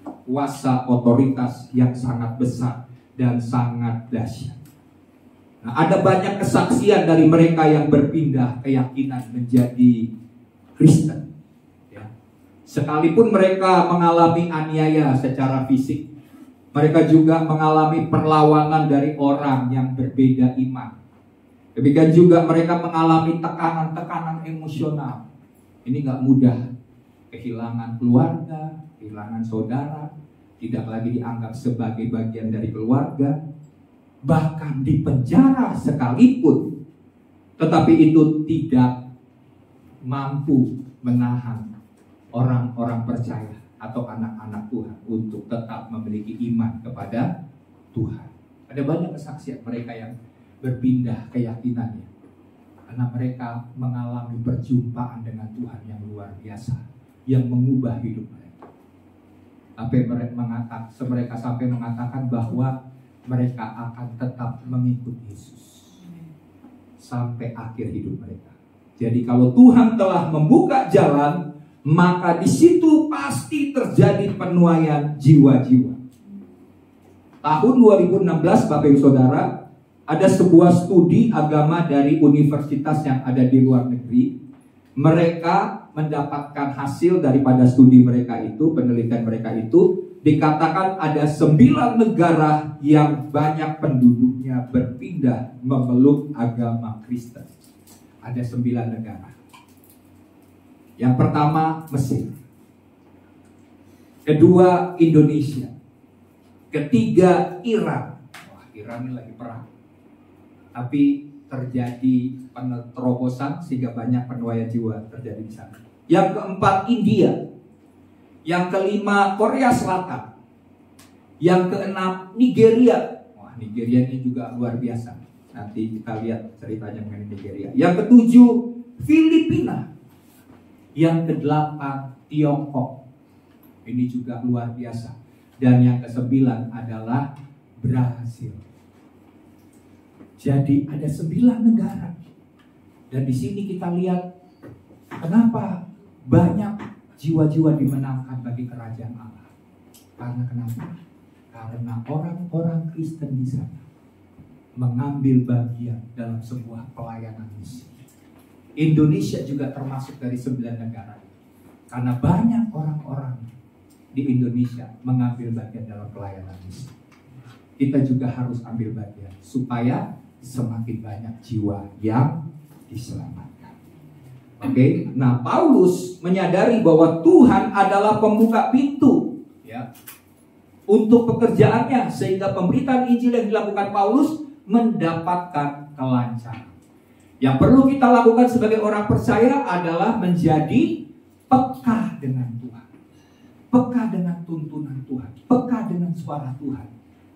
Kuasa otoritas yang sangat besar dan sangat dahsyat. Nah, ada banyak kesaksian dari mereka yang berpindah keyakinan menjadi Kristen. Sekalipun mereka mengalami aniaya secara fisik, mereka juga mengalami perlawanan dari orang yang berbeda iman. Demikian juga mereka mengalami tekanan-tekanan emosional. Ini gak mudah. Kehilangan keluarga, kehilangan saudara, tidak lagi dianggap sebagai bagian dari keluarga. Bahkan di penjara sekalipun, tetapi itu tidak mampu menahan orang-orang percaya atau anak-anak Tuhan untuk tetap memiliki iman kepada Tuhan. Ada banyak kesaksian mereka yang berpindah keyakinannya karena mereka mengalami perjumpaan dengan Tuhan yang luar biasa, yang mengubah hidup mereka. Mereka sampai mengatakan bahwa mereka akan tetap mengikut Yesus sampai akhir hidup mereka. Jadi kalau Tuhan telah membuka jalan, maka di situ pasti terjadi penuaian jiwa-jiwa. Tahun 2016, Bapak Ibu Saudara, ada sebuah studi agama dari universitas yang ada di luar negeri. Mereka mendapatkan hasil daripada studi mereka itu, penelitian mereka itu, dikatakan ada 9 negara yang banyak penduduknya berpindah memeluk agama Kristen. Ada 9 negara. Yang pertama Mesir, kedua Indonesia, ketiga Iran. Wah, Iran ini lagi perang, tapi terjadi penerobosan sehingga banyak penuaian jiwa terjadi di sana. Yang keempat India, yang kelima Korea Selatan, yang keenam Nigeria. Wah, Nigeria ini juga luar biasa. Nanti kita lihat ceritanya mengenai Nigeria. Yang ketujuh Filipina. Yang kedelapan Tiongkok, ini juga luar biasa. Dan yang kesembilan adalah Brasil. Jadi ada 9 negara. Dan di sini kita lihat kenapa banyak jiwa-jiwa dimenangkan bagi kerajaan Allah. Karena kenapa? Karena orang-orang Kristen di sana mengambil bagian dalam sebuah pelayanan misi. Indonesia juga termasuk dari 9 negara. Karena banyak orang-orang di Indonesia mengambil bagian dalam pelayanan misi. Kita juga harus ambil bagian supaya semakin banyak jiwa yang diselamatkan. Oke, nah Paulus menyadari bahwa Tuhan adalah pembuka pintu, ya, untuk pekerjaannya, sehingga pemberitaan Injil yang dilakukan Paulus mendapatkan kelancaran. Yang perlu kita lakukan sebagai orang percaya adalah menjadi peka dengan Tuhan, peka dengan tuntunan Tuhan, peka dengan suara Tuhan,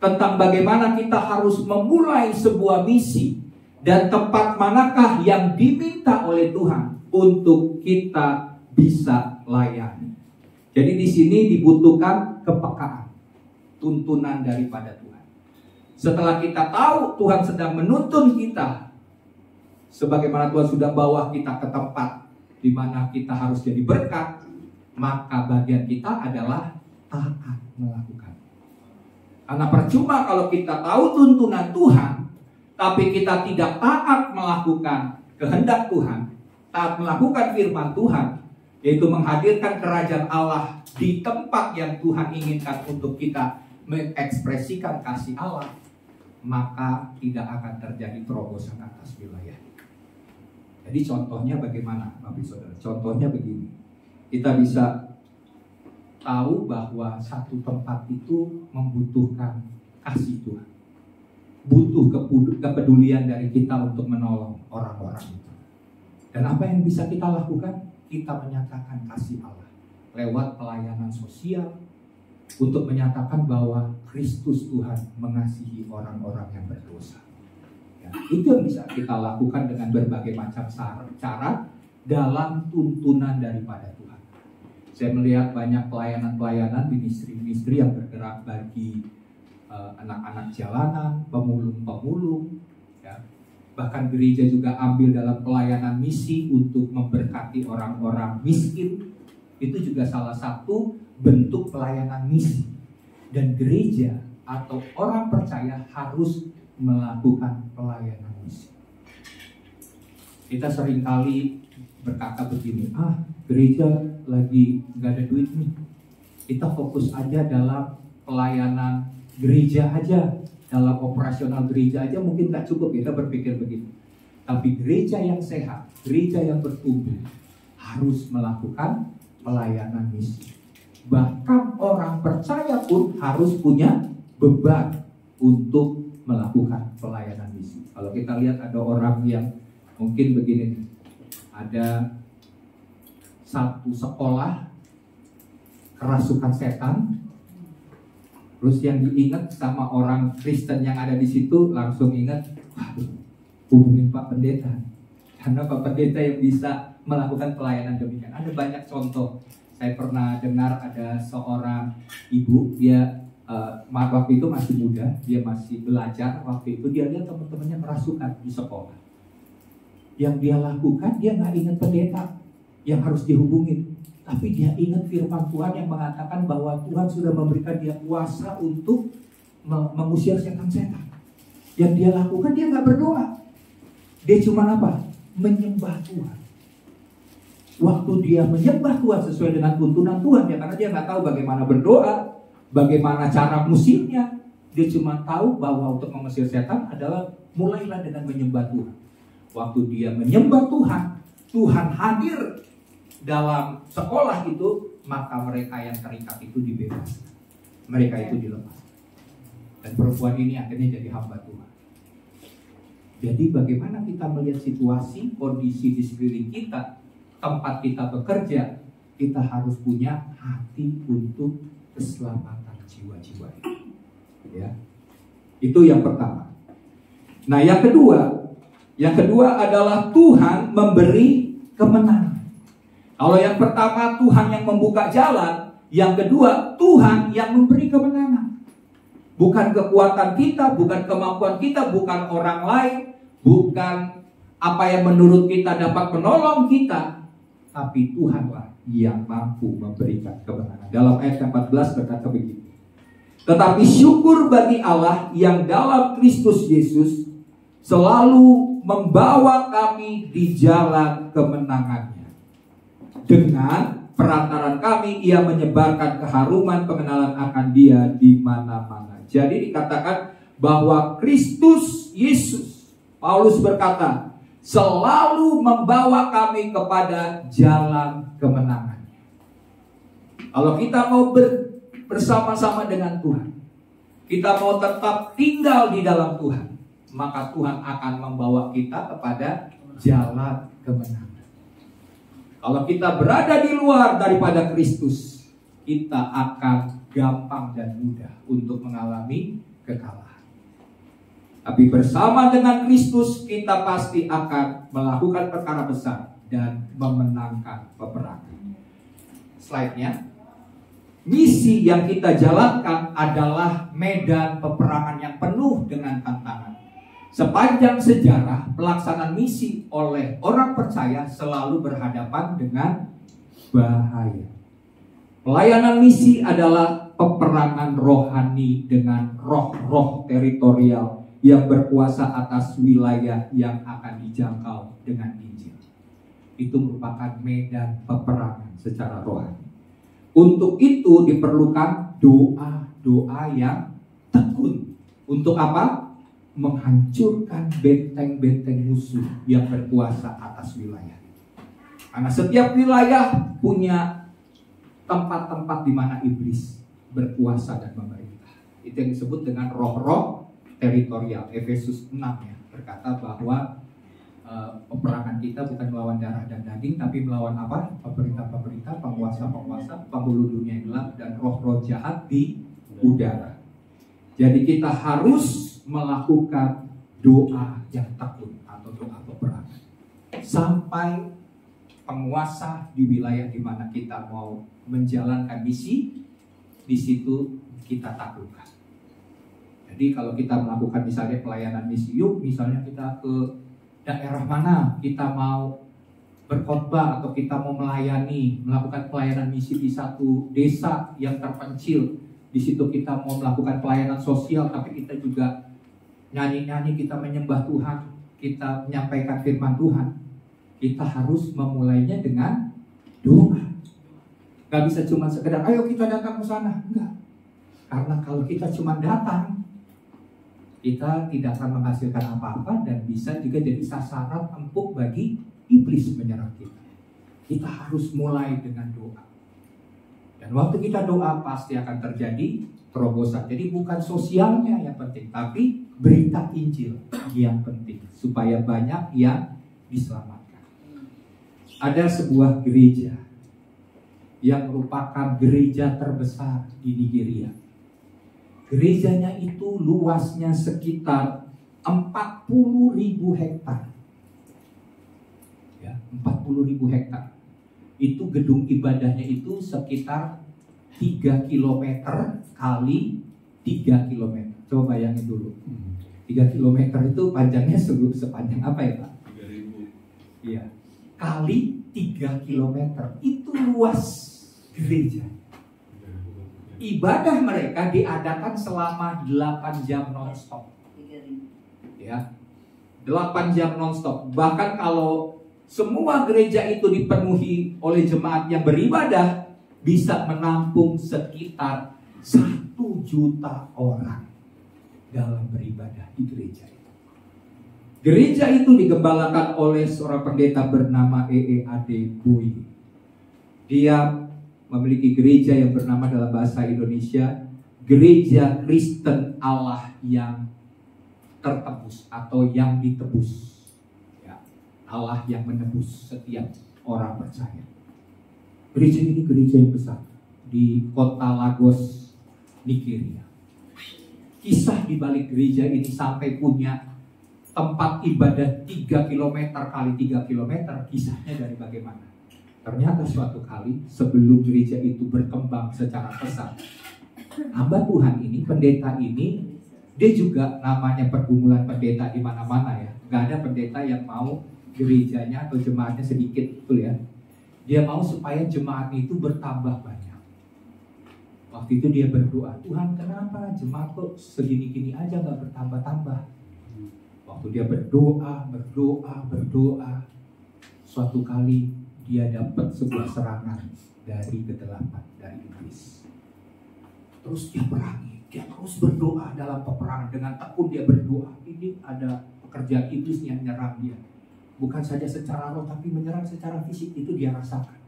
tentang bagaimana kita harus memulai sebuah misi dan tempat manakah yang diminta oleh Tuhan untuk kita bisa layani. Jadi di sini dibutuhkan kepekaan, tuntunan daripada Tuhan. Setelah kita tahu Tuhan sedang menuntun kita, sebagaimana Tuhan sudah bawa kita ke tempat di mana kita harus jadi berkat, maka bagian kita adalah taat melakukan. Karena percuma kalau kita tahu tuntunan Tuhan, tapi kita tidak taat melakukan kehendak Tuhan, taat melakukan firman Tuhan, yaitu menghadirkan kerajaan Allah di tempat yang Tuhan inginkan untuk kita mengekspresikan kasih Allah, maka tidak akan terjadi terobosan atas wilayah. Jadi contohnya bagaimana, Bapak Saudara? Contohnya begini. Kita bisa tahu bahwa satu tempat itu membutuhkan kasih Tuhan. Butuh kepedulian dari kita untuk menolong orang-orang itu. Dan apa yang bisa kita lakukan? Kita menyatakan kasih Allah lewat pelayanan sosial, untuk menyatakan bahwa Kristus Tuhan mengasihi orang-orang yang berdosa. Ya, itu yang bisa kita lakukan dengan berbagai macam cara dalam tuntunan daripada Tuhan. Saya melihat banyak pelayanan-pelayanan, ministry-ministry yang bergerak bagi anak-anak jalanan, pemulung-pemulung, ya. Bahkan gereja juga ambil dalam pelayanan misi untuk memberkati orang-orang miskin. Itu juga salah satu bentuk pelayanan misi. Dan gereja atau orang percaya harus melakukan pelayanan misi. Kita seringkali berkata begini, gereja lagi gak ada duit nih, kita fokus aja dalam pelayanan gereja aja, dalam operasional gereja aja mungkin gak cukup. Kita berpikir begitu. Tapi gereja yang sehat, gereja yang bertumbuh harus melakukan pelayanan misi. Bahkan orang percaya pun harus punya beban untuk melakukan pelayanan misi. Kalau kita lihat ada orang yang mungkin begini nih, ada satu sekolah kerasukan setan, terus yang diingat sama orang Kristen yang ada di situ langsung ingat, hubungin Pak Pendeta, karena Pak Pendeta yang bisa melakukan pelayanan demikian. Ada banyak contoh. Saya pernah dengar ada seorang ibu, dia waktu itu masih muda, dia masih belajar. Waktu itu dia lihat teman-temannya kerasukan di sekolah. Yang dia lakukan, dia nggak ingat pendeta yang harus dihubungin, tapi dia ingat firman Tuhan yang mengatakan bahwa Tuhan sudah memberikan dia kuasa untuk mengusir setan-setan. Yang dia lakukan, dia nggak berdoa, dia cuma apa? Menyembah Tuhan. Waktu dia menyembah Tuhan sesuai dengan tuntunan Tuhan, ya, karena dia nggak tahu bagaimana berdoa, bagaimana cara musiknya, dia cuma tahu bahwa untuk mengusir setan adalah mulailah dengan menyembah Tuhan. Waktu dia menyembah Tuhan, Tuhan hadir dalam sekolah itu, maka mereka yang terikat itu dibebaskan, mereka itu dilepas, dan perempuan ini akhirnya jadi hamba Tuhan. Jadi bagaimana kita melihat situasi, kondisi di sekeliling kita, tempat kita bekerja, kita harus punya hati untuk keselamatan jiwa-jiwa itu. Ya, itu yang pertama. Nah, yang kedua adalah Tuhan memberi kemenangan. Kalau yang pertama Tuhan yang membuka jalan, yang kedua Tuhan yang memberi kemenangan. Bukan kekuatan kita, bukan kemampuan kita, bukan orang lain, bukan apa yang menurut kita dapat menolong kita, tapi Tuhanlah yang mampu memberikan kemenangan. Dalam ayat 14 berkata begitu. Tetapi syukur bagi Allah yang dalam Kristus Yesus selalu membawa kami di jalan kemenangannya. Dengan perantaran kami, ia menyebarkan keharuman pengenalan akan dia di mana-mana. Jadi dikatakan bahwa Kristus Yesus, Paulus berkata, selalu membawa kami kepada jalan kemenangan. Kalau kita mau bersama-sama dengan Tuhan, kita mau tetap tinggal di dalam Tuhan, maka Tuhan akan membawa kita kepada jalan kemenangan. Kalau kita berada di luar daripada Kristus, kita akan gampang dan mudah untuk mengalami kekalahan. Tapi bersama dengan Kristus, kita pasti akan melakukan perkara besar dan memenangkan peperangan. Slide-nya. Misi yang kita jalankan adalah medan peperangan yang penuh dengan tantangan. Sepanjang sejarah, pelaksanaan misi oleh orang percaya selalu berhadapan dengan bahaya. Pelayanan misi adalah peperangan rohani dengan roh-roh teritorial yang berkuasa atas wilayah yang akan dijangkau dengan Injil. Itu merupakan medan peperangan secara rohani. Untuk itu diperlukan doa-doa yang tekun. Untuk apa? Menghancurkan benteng-benteng musuh yang berkuasa atas wilayah. Karena setiap wilayah punya tempat-tempat di mana iblis berkuasa dan memerintah. Itu yang disebut dengan roh-roh teritorial. Efesus 6 ya, berkata bahwa peperangan kita bukan melawan darah dan daging, tapi melawan apa? Pemerintah-pemerintah, penguasa-penguasa, penghulu dunia yang gelap, dan roh-roh jahat di udara. Jadi kita harus melakukan doa yang tekun atau doa peperangan sampai penguasa di wilayah di mana kita mau menjalankan misi, di situ kita taklukkan. Jadi kalau kita melakukan misalnya pelayanan misi, yuk misalnya kita ke daerah mana kita mau berkhotbah atau kita mau melayani, melakukan pelayanan misi di satu desa yang terpencil. Di situ kita mau melakukan pelayanan sosial, tapi kita juga nyanyi-nyanyi, kita menyembah Tuhan, kita menyampaikan firman Tuhan. Kita harus memulainya dengan doa. Gak bisa cuma sekedar, ayo kita datang ke sana. Enggak. Karena kalau kita cuma datang, kita tidak akan menghasilkan apa-apa dan bisa juga jadi sasaran empuk bagi iblis menyerang kita. Kita harus mulai dengan doa. Dan waktu kita doa pasti akan terjadi terobosan. Jadi bukan sosialnya yang penting, tapi berita Injil yang penting supaya banyak yang diselamatkan. Ada sebuah gereja yang merupakan gereja terbesar di Nigeria. Gerejanya itu luasnya sekitar 40.000 hektar. Ya, 40.000 hektar. Itu gedung ibadahnya itu sekitar 3 km kali 3 km. Coba bayangin dulu. 3 km itu panjangnya sepanjang apa ya Pak? 3.000. Iya. Kali 3 km. Itu luas gereja. Ibadah mereka diadakan selama 8 jam non-stop. Ya, 8 jam non-stop. Bahkan kalau semua gereja itu dipenuhi oleh jemaat yang beribadah, bisa menampung sekitar 1 juta orang dalam beribadah di gereja itu. Gereja itu digembalakan oleh seorang pendeta bernama E.E.A.D. Bowie. Dia memiliki gereja yang bernama dalam bahasa Indonesia Gereja Kristen Allah yang tertebus atau yang ditebus. Ya, Allah yang menebus setiap orang percaya. Gereja ini gereja yang besar di kota Lagos, Nigeria. Kisah di balik gereja ini sampai punya tempat ibadah 3 km kali 3 km. Kisahnya dari bagaimana? Ternyata suatu kali sebelum gereja itu berkembang secara pesat, hamba Tuhan ini, pendeta ini, dia juga namanya pergumulan pendeta di mana-mana ya. Gak ada pendeta yang mau gerejanya atau jemaatnya sedikit, betul ya. Dia mau supaya jemaatnya itu bertambah banyak. Waktu itu dia berdoa, Tuhan kenapa jemaat kok segini-gini aja gak bertambah-tambah? Waktu dia berdoa, suatu kali dia dapat sebuah serangan dari kegelapan, dari iblis. Terus dia perangi, dia terus berdoa dalam peperangan, dengan tekun dia berdoa. Ini ada pekerjaan iblis yang menyerang dia. Bukan saja secara roh, tapi menyerang secara fisik, itu dia rasakan.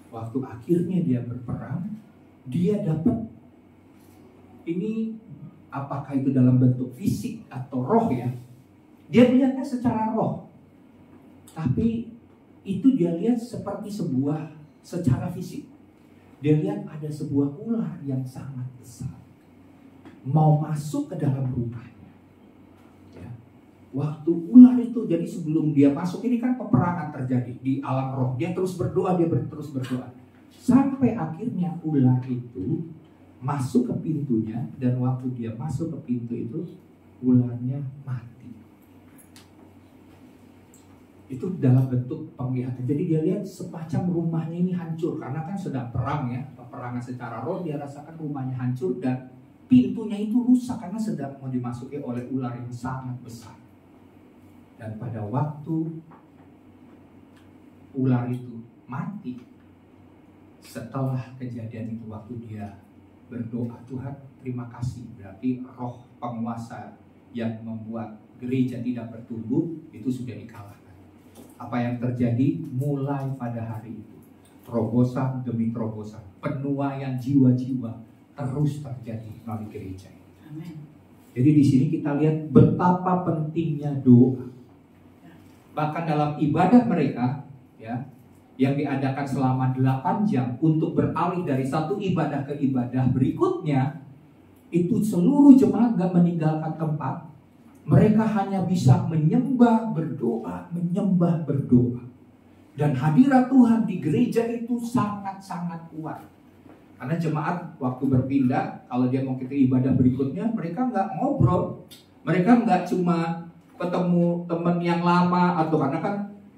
Waktu akhirnya dia berperang, dia dapat, ini apakah itu dalam bentuk fisik atau roh ya? Dia melihatnya secara roh, tapi itu dia lihat seperti secara fisik. Dia lihat ada sebuah ular yang sangat besar mau masuk ke dalam rumahnya. Ya. Waktu ular itu, jadi sebelum dia masuk, ini kan peperangan terjadi di alam roh. Dia terus berdoa, terus berdoa. Sampai akhirnya ular itu masuk ke pintunya, dan waktu dia masuk ke pintu itu, ularnya mati. Itu dalam bentuk penglihatan. Jadi dia lihat semacam rumahnya ini hancur, karena kan sedang perang ya, peperangan secara roh. Dia rasakan rumahnya hancur dan pintunya itu rusak karena sedang mau dimasuki oleh ular yang sangat besar. Dan pada waktu ular itu mati, setelah kejadian itu, waktu dia berdoa, Tuhan terima kasih, berarti roh penguasa yang membuat gereja tidak bertumbuh itu sudah dikalahkan. Apa yang terjadi mulai pada hari itu, terobosan demi terobosan, penuaian jiwa-jiwa terus terjadi melalui gereja. Amen. Jadi di sini kita lihat betapa pentingnya doa. Bahkan dalam ibadah mereka, ya, yang diadakan selama 8 jam untuk beralih dari satu ibadah ke ibadah berikutnya, itu seluruh jemaat gak meninggalkan tempat. Mereka hanya bisa menyembah, berdoa, menyembah, berdoa. Dan hadirat Tuhan di gereja itu sangat-sangat kuat. Karena jemaat waktu berpindah, kalau dia mau ke ibadah berikutnya, mereka nggak ngobrol. Mereka nggak cuma ketemu teman yang lama, atau karena kan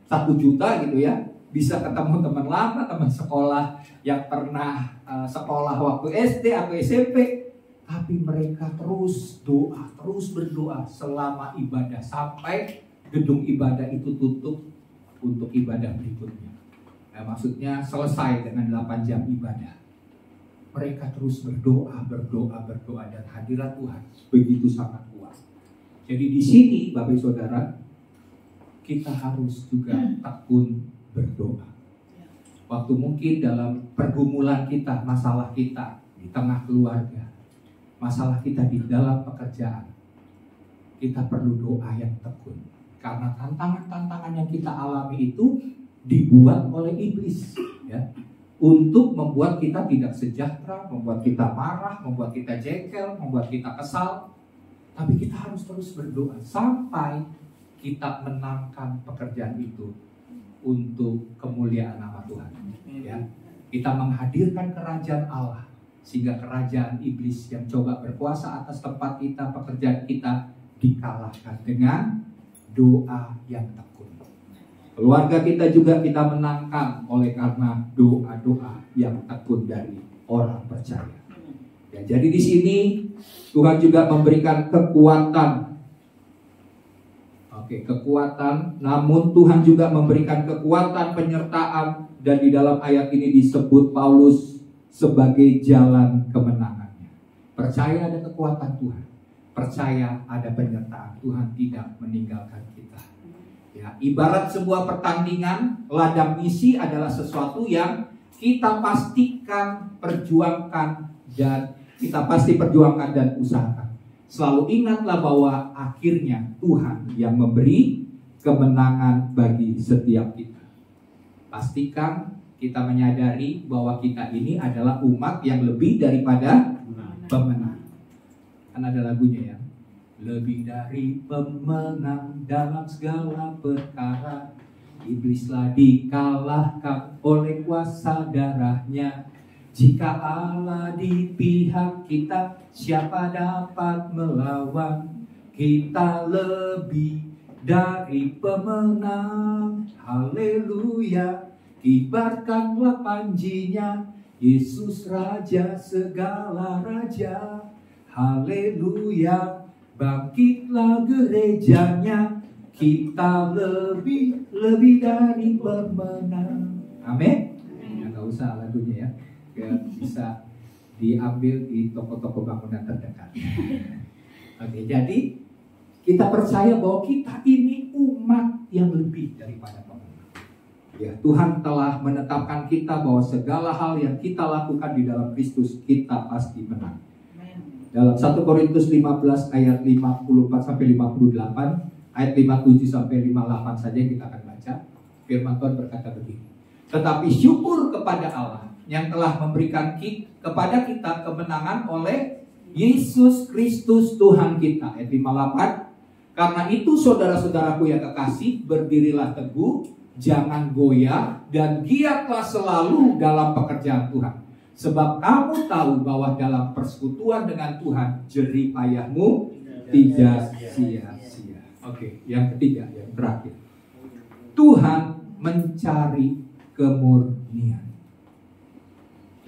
1 juta gitu ya, bisa ketemu teman lama, teman sekolah yang pernah sekolah waktu SD atau SMP. Tapi mereka terus doa, terus berdoa selama ibadah, sampai gedung ibadah itu tutup untuk ibadah berikutnya. Nah, maksudnya selesai dengan 8 jam ibadah. Mereka terus berdoa, dan hadirat Tuhan begitu sangat kuat. Jadi di sini Bapak Ibu Saudara, kita harus juga tekun berdoa. Waktu mungkin dalam pergumulan kita, masalah kita di tengah keluarga, masalah kita di dalam pekerjaan, kita perlu doa yang tekun. Karena tantangan-tantangan yang kita alami itu dibuat oleh iblis, ya, untuk membuat kita tidak sejahtera, membuat kita marah, membuat kita jengkel, membuat kita kesal. Tapi kita harus terus berdoa sampai kita menangkan pekerjaan itu untuk kemuliaan nama Tuhan. Ya, kita menghadirkan kerajaan Allah, sehingga kerajaan iblis yang coba berkuasa atas tempat kita, pekerjaan kita, dikalahkan dengan doa yang tekun. Keluarga kita juga kita menangkan oleh karena doa-doa yang tekun dari orang percaya. Ya, jadi di sini Tuhan juga memberikan kekuatan. Kekuatan, namun Tuhan juga memberikan kekuatan, penyertaan, dan di dalam ayat ini disebut Paulus sebagai jalan kemenangannya. Percaya ada kekuatan Tuhan, percaya ada penyertaan Tuhan, tidak meninggalkan kita. Ya, ibarat sebuah pertandingan, ladang misi adalah sesuatu yang kita pastikan perjuangkan, dan kita pasti perjuangkan dan usahakan. Selalu ingatlah bahwa akhirnya Tuhan yang memberi kemenangan bagi setiap kita. Pastikan kita menyadari bahwa kita ini adalah umat yang lebih daripada pemenang. Kan ada lagunya ya, lebih dari pemenang dalam segala perkara, iblislah dikalahkan oleh kuasa darahnya. Jika Allah di pihak kita, siapa dapat melawan? Kita lebih dari pemenang. Haleluya. Kibarkanlah panjinya, Yesus Raja segala raja. Haleluya. Bangkitlah gerejanya, kita lebih dari pemenang. Amin. Ya, nggak usah lagunya ya, bisa diambil di toko-toko bangunan terdekat. Oke, jadi kita percaya bahwa kita ini umat yang lebih daripada pemenang. Ya, Tuhan telah menetapkan kita bahwa segala hal yang kita lakukan di dalam Kristus, kita pasti menang. Dalam 1 Korintus 15 ayat 54 sampai 58, ayat 57 sampai 58 saja yang kita akan baca. Firman Tuhan berkata begini. Tetapi syukur kepada Allah yang telah memberikan kepada kita kemenangan oleh Yesus Kristus Tuhan kita. Ayat 58. Karena itu saudara-saudaraku yang kekasih, berdirilah teguh, jangan goyah, dan giatlah selalu dalam pekerjaan Tuhan. Sebab kamu tahu bahwa dalam persekutuan dengan Tuhan, jerih payahmu tidak sia-sia. Oke, yang ketiga, yang terakhir. Tuhan mencari kemurnian.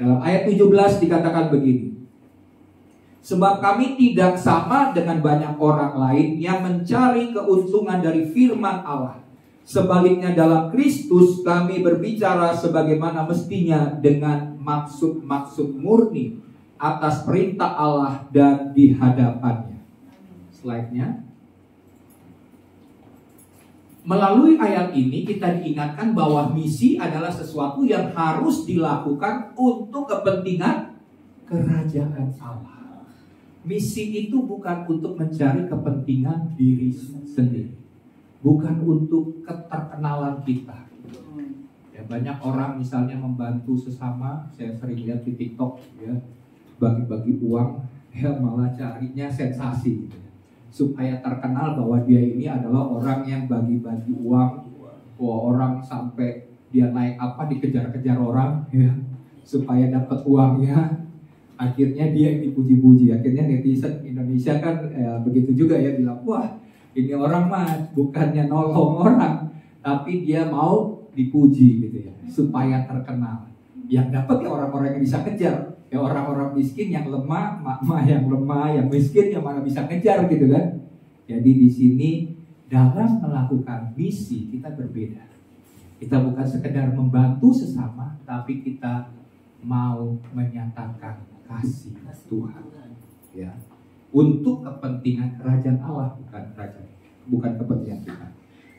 Dalam ayat 17 dikatakan begini. Sebab kami tidak sama dengan banyak orang lain yang mencari keuntungan dari firman Allah. Sebaliknya dalam Kristus kami berbicara sebagaimana mestinya dengan maksud-maksud murni atas perintah Allah dan di hadapannya. Slide-nya. Melalui ayat ini kita diingatkan bahwa misi adalah sesuatu yang harus dilakukan untuk kepentingan kerajaan Allah. Misi itu bukan untuk mencari kepentingan diri sendiri, bukan untuk keterkenalan kita. Ya, banyak orang misalnya membantu sesama, saya sering lihat di TikTok ya, bagi-bagi uang, ya malah carinya sensasi gitu ya, supaya terkenal bahwa dia ini adalah orang yang bagi-bagi uang. Wah, orang sampai dia naik apa dikejar-kejar orang ya, supaya dapat uangnya. Akhirnya dia dipuji-puji. Akhirnya netizen Indonesia kan begitu juga ya, bilang wah ini orang mah bukannya nolong orang, tapi dia mau dipuji gitu ya, supaya terkenal. Yang dapat ya orang-orang yang bisa kejar, ya orang-orang miskin yang lemah, mak-mak yang lemah, yang miskin yang mana bisa kejar gitu kan. Jadi di sini dalam melakukan misi kita berbeda. Kita bukan sekedar membantu sesama, tapi kita mau menyatakan kasih Tuhan ya, untuk kepentingan kerajaan Allah, bukan kepentingan kita.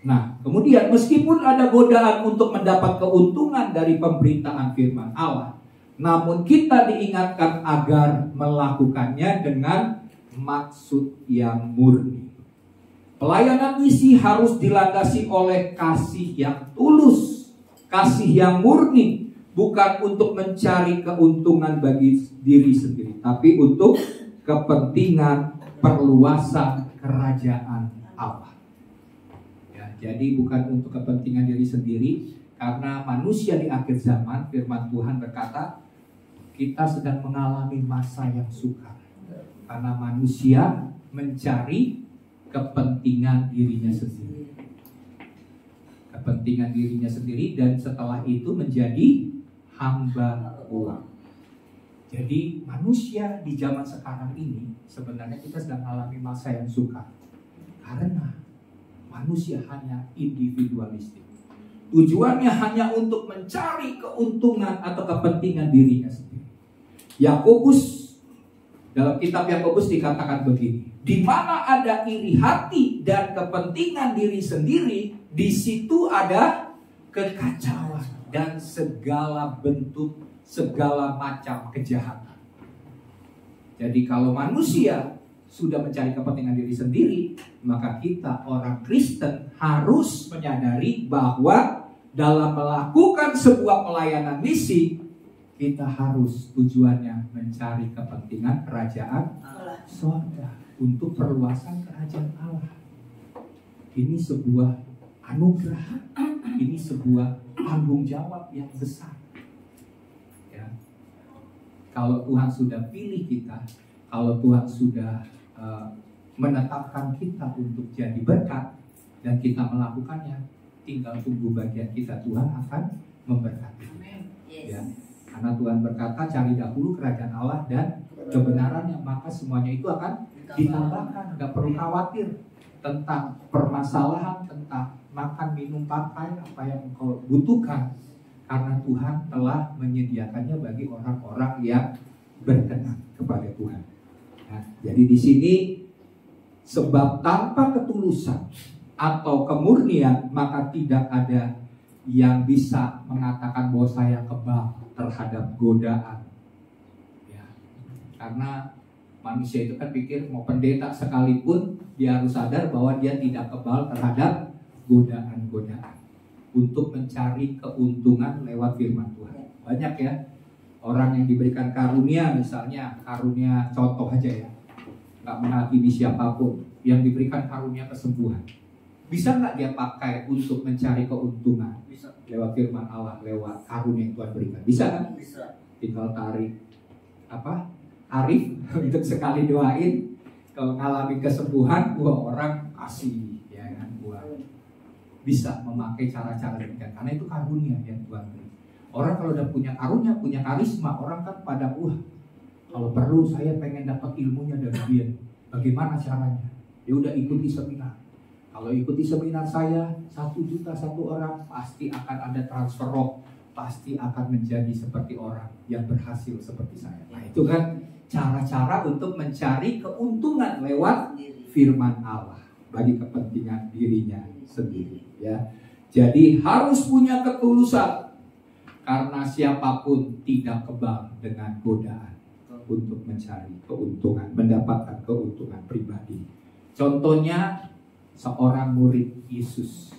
Nah, kemudian meskipun ada godaan untuk mendapat keuntungan dari pemberitaan firman Allah, namun kita diingatkan agar melakukannya dengan maksud yang murni. Pelayanan misi harus dilandasi oleh kasih yang tulus, kasih yang murni, bukan untuk mencari keuntungan bagi diri sendiri, tapi untuk kepentingan perluasan kerajaan Allah. Ya, jadi bukan untuk kepentingan diri sendiri, karena manusia di akhir zaman, firman Tuhan berkata, kita sedang mengalami masa yang sukar. Karena manusia mencari kepentingan dirinya sendiri. Kepentingan dirinya sendiri, dan setelah itu menjadi hamba uang. Jadi manusia di zaman sekarang ini sebenarnya kita sedang mengalami masa yang sukar. Karena manusia hanya individualistik. Tujuannya hanya untuk mencari keuntungan atau kepentingan dirinya sendiri. Yakobus, dalam kitab Yakobus dikatakan begini, di mana ada iri hati dan kepentingan diri sendiri, di situ ada kekacauan dan segala bentuk, segala macam kejahatan. Jadi kalau manusia sudah mencari kepentingan diri sendiri, maka kita orang Kristen harus menyadari bahwa dalam melakukan sebuah pelayanan misi, kita harus tujuannya mencari kepentingan kerajaan surga, untuk perluasan kerajaan Allah. Ini sebuah anugerah, ini sebuah tanggung jawab yang besar. Ya. Kalau Tuhan sudah pilih kita, kalau Tuhan sudah menetapkan kita untuk jadi berkat dan kita melakukannya, tinggal tunggu bagian kita, Tuhan akan memberkati. Amen. Yes. Ya. Karena Tuhan berkata, cari dahulu kerajaan Allah dan kebenarannya, maka semuanya itu akan ditambahkan. Gak perlu khawatir tentang permasalahan, tentang makan, minum, pakai, apa yang kau butuhkan. Karena Tuhan telah menyediakannya bagi orang-orang yang berkenan kepada Tuhan. Nah, jadi di sini, sebab tanpa ketulusan atau kemurnian, maka tidak ada yang bisa mengatakan bahwa saya kebal terhadap godaan. Ya, karena manusia itu kan pikir mau pendeta sekalipun dia harus sadar bahwa dia tidak kebal terhadap godaan-godaan untuk mencari keuntungan lewat firman Tuhan. Banyak ya orang yang diberikan karunia, misalnya karunia, contoh aja ya, nggak menghakimi siapapun, yang diberikan karunia kesembuhan. Bisa nggak dia pakai untuk mencari keuntungan? Bisa. Lewat firman Allah, lewat karunia yang Tuhan berikan. Bisa kan? Bisa. Tinggal tarik Arif untuk sekali doain, kalau ngalami kesembuhan, orang kasih, ya kan? Bisa memakai cara-cara demikian karena itu karunia yang Tuhan beri. Orang kalau udah punya karunia, punya karisma, orang kan pada kalau perlu saya pengen dapat ilmunya dari dia. Bagaimana caranya? Ya udah ikuti seminar. Kalau ikuti seminar saya 1 juta satu orang, pasti akan ada transfer roh, pasti akan menjadi seperti orang yang berhasil seperti saya. Nah itu kan cara-cara untuk mencari keuntungan lewat firman Allah bagi kepentingan dirinya sendiri. Ya, jadi harus punya ketulusan karena siapapun tidak kebal dengan godaan untuk mencari keuntungan, mendapatkan keuntungan pribadi. Contohnya seorang murid Yesus.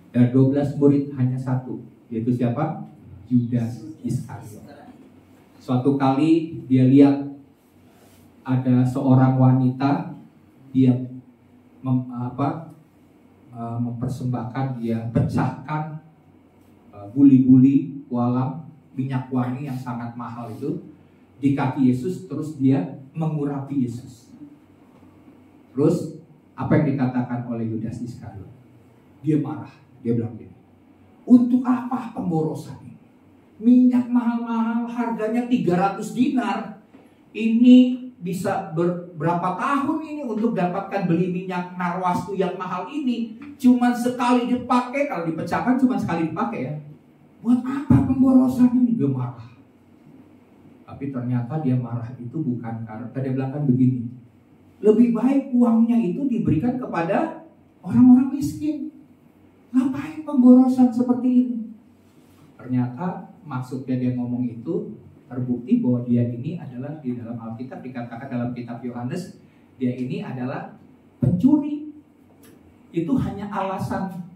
Dari 12 murid hanya satu, yaitu siapa? Yudas Iskariot. Suatu kali dia lihat ada seorang wanita, dia mempersembahkan, dia pecahkan buli-buli walam minyak wangi yang sangat mahal itu di kaki Yesus, terus dia mengurapi Yesus. Terus apa yang dikatakan oleh Yudas Iskariot? Dia marah, dia bilang gini, untuk apa pemborosan ini? Minyak mahal-mahal harganya 300 dinar, ini bisa berapa tahun ini untuk dapatkan beli minyak narwastu yang mahal ini, cuman sekali dipakai, kalau dipecahkan cuma sekali dipakai ya. Buat apa pemborosan ini? Dia marah. Tapi ternyata dia marah itu bukan karena, dia bilang kan begini, lebih baik uangnya itu diberikan kepada orang-orang miskin. Ngapain pemborosan seperti ini? Ternyata maksudnya dia ngomong itu terbukti bahwa dia ini adalah, di dalam Alkitab dikatakan dalam kitab Yohanes, dia ini adalah pencuri. Itu hanya alasan.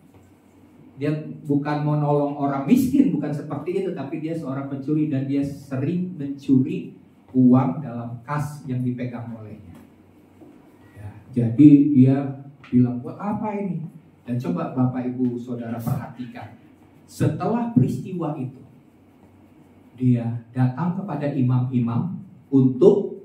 Dia bukan mau nolong orang miskin, bukan seperti itu, tapi dia seorang pencuri dan dia sering mencuri uang dalam kas yang dipegang olehnya. Ya, jadi dia bilang, buat apa ini? Dan coba Bapak Ibu Saudara perhatikan, setelah peristiwa itu, dia datang kepada imam-imam untuk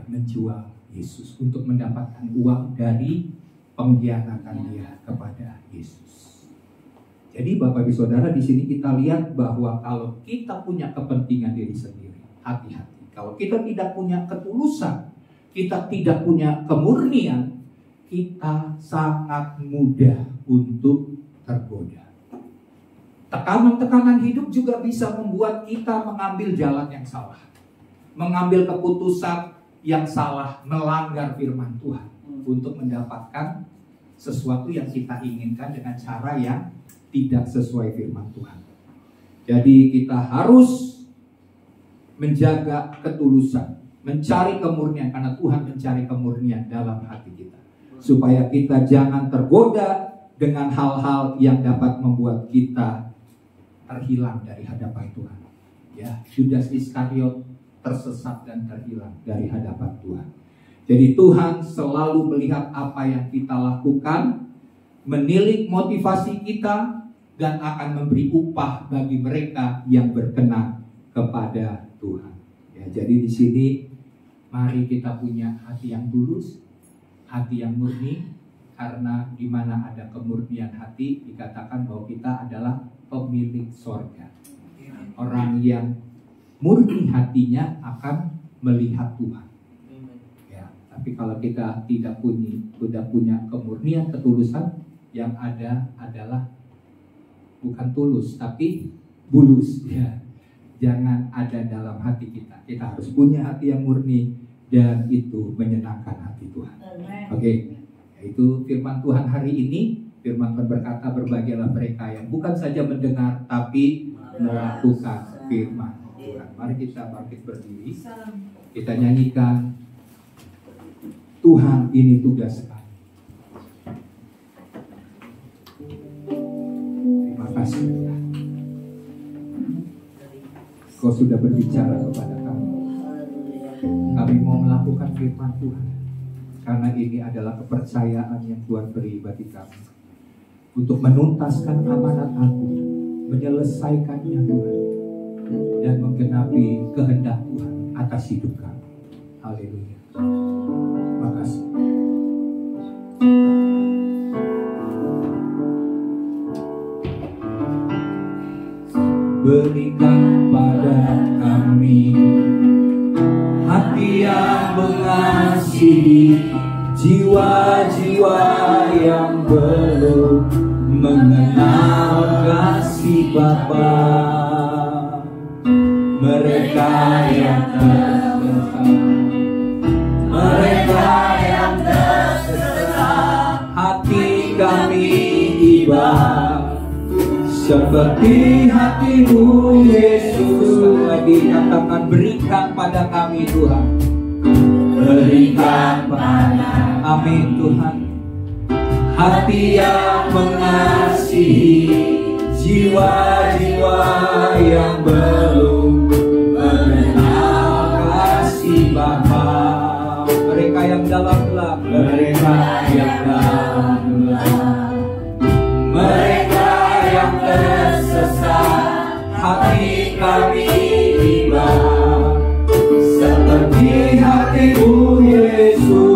menjual Yesus, untuk mendapatkan uang dari pengkhianatan dia kepada Yesus. Jadi Bapak Ibu Saudara, di sini kita lihat bahwa kalau kita punya kepentingan diri sendiri, hati-hati. Kalau kita tidak punya ketulusan, kita tidak punya kemurnian, kita sangat mudah untuk tergoda. Tekanan-tekanan hidup juga bisa membuat kita mengambil jalan yang salah, mengambil keputusan yang salah, melanggar firman Tuhan untuk mendapatkan sesuatu yang kita inginkan dengan cara yang tidak sesuai firman Tuhan. Jadi kita harus menjaga ketulusan, mencari kemurnian, karena Tuhan mencari kemurnian dalam hati kita, supaya kita jangan tergoda dengan hal-hal yang dapat membuat kita terhilang dari hadapan Tuhan. Ya, Yudas Iskariot tersesat dan terhilang dari hadapan Tuhan. Jadi Tuhan selalu melihat apa yang kita lakukan, menilik motivasi kita, dan akan memberi upah bagi mereka yang berkenan kepada Tuhan. Ya, jadi di sini mari kita punya hati yang tulus, hati yang murni, karena di mana ada kemurnian hati dikatakan bahwa kita adalah pemilik sorga. Orang yang murni hatinya akan melihat Tuhan. Ya, tapi kalau kita tidak punya kemurnian, ketulusan, yang ada adalah bukan tulus tapi bulus. Ya, jangan ada dalam hati kita. Kita harus punya hati yang murni dan itu menyenangkan hati Tuhan. Oke, itu firman Tuhan hari ini. Firman Tuhan berkata, berbahagialah mereka yang bukan saja mendengar tapi melakukan firman Tuhan. Mari kita bangkit berdiri. Kita nyanyikan, Tuhan ini tugas kami. Terima kasih Tuhan. Kau sudah berbicara kepada kami. Kami mau melakukan firman Tuhan. Karena ini adalah kepercayaan yang Tuhan beri bagi kami. Untuk menuntaskan amanat Aku, menyelesaikannya Tuhan, dan menggenapi kehendak Tuhan atas hidup kami. Haleluya. Terima kasih. Berikan pada kami hati yang mengasihi, jiwa-jiwa yang belum mengenal kasih Bapa. Mereka yang tersesat, hati kami iba seperti hati-Mu Yesus. Lagi katakan, berikan pada kami Tuhan. Berikan pada amin Tuhan hati yang mengasihi, jiwa-jiwa yang belum mengenal kasih Bapa. Mereka yang dalam gelap, mereka yang dalam gelap, mereka yang tersesat, hati kami iba seperti hati-Mu Yesus.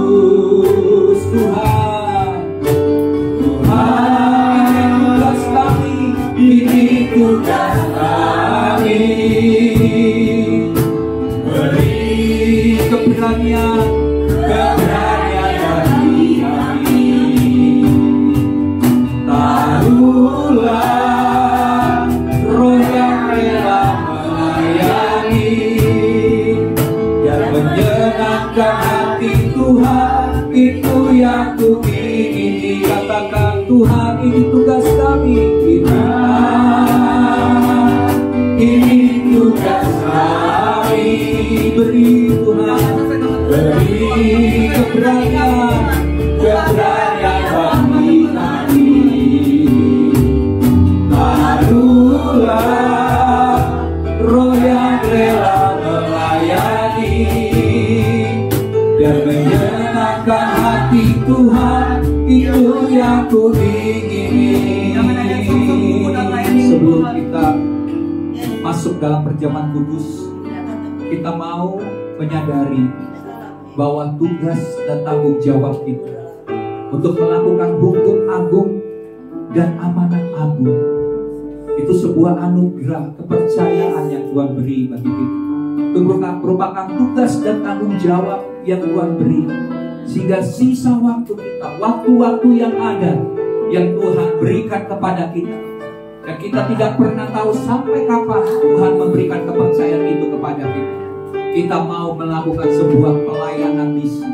Tuhan, ini tugas kami, beri keberanian bagi kami. Taruhlah roh yang rela melayani dan menyenangkan hati Tuhan, itu yang Ku ingini. Katakan, Tuhan ini tugas kami. Ini tugas kami, beri Tuhan, beri keberanian bagi kami. Taruhlah roh yang rela melayani dan menyenangkan hati Tuhan, itu yang Ku ingini. Sebelum kita masuk dalam perjamuan kudus, kita mau menyadari bahwa tugas dan tanggung jawab kita untuk melakukan hukum agung dan amanat agung itu sebuah anugerah kepercayaan yang Tuhan beri bagi kita. Itu merupakan tugas dan tanggung jawab yang Tuhan beri, sehingga sisa waktu kita, waktu-waktu yang ada yang Tuhan berikan kepada kita, dan kita tidak pernah tahu sampai kapan Tuhan memberikan kepercayaan itu kepada kita. Kita mau melakukan sebuah pelayanan misi.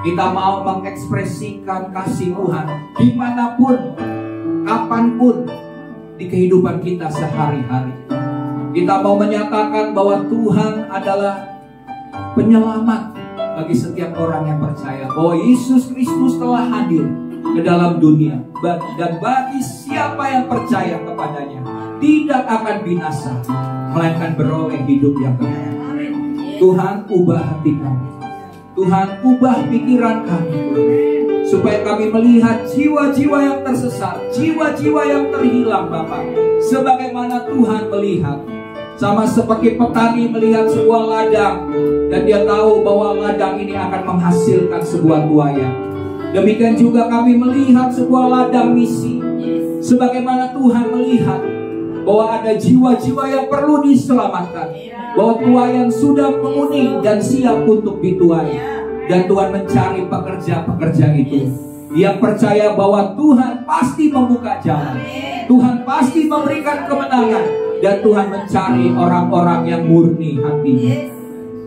Kita mau mengekspresikan kasih Tuhan dimanapun, kapanpun di kehidupan kita sehari-hari. Kita mau menyatakan bahwa Tuhan adalah penyelamat bagi setiap orang yang percaya, bahwa Yesus Kristus telah hadir ke dalam dunia, dan bagi siapa yang percaya kepadanya tidak akan binasa, melainkan beroleh hidup yang kekal. Tuhan, ubah hati kami. Tuhan, ubah pikiran kami, supaya kami melihat jiwa-jiwa yang tersesat, jiwa-jiwa yang terhilang, Bapa, sebagaimana Tuhan melihat. Sama seperti petani melihat sebuah ladang, dan dia tahu bahwa ladang ini akan menghasilkan sebuah tuai. Demikian juga kami melihat sebuah ladang misi, sebagaimana Tuhan melihat bahwa ada jiwa-jiwa yang perlu diselamatkan, bahwa tuaian sudah menguning dan siap untuk dituai, dan Tuhan mencari pekerja-pekerja itu yang percaya bahwa Tuhan pasti membuka jalan, Tuhan pasti memberikan kemenangan, dan Tuhan mencari orang-orang yang murni hatinya.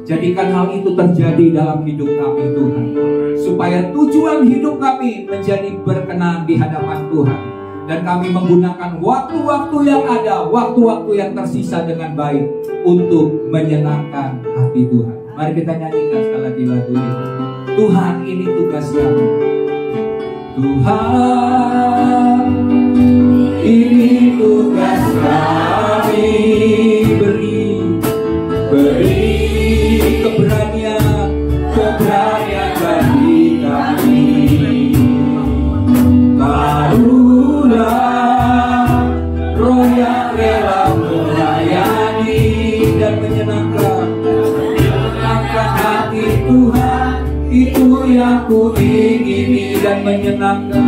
Jadikan hal itu terjadi dalam hidup kami Tuhan, supaya tujuan hidup kami menjadi berkenan di hadapan Tuhan, dan kami menggunakan waktu-waktu yang ada, waktu-waktu yang tersisa dengan baik untuk menyenangkan hati Tuhan. Mari kita nyanyikan sekali lagi lagu ini. Tuhan, ini tugas kami. Tuhan, ini tugas kami. Beri keberanian bagi kami. Taruhlah roh yang rela melayani dan menyenangkan hati Tuhan. Itu yang ku ingini, dan menyenangkan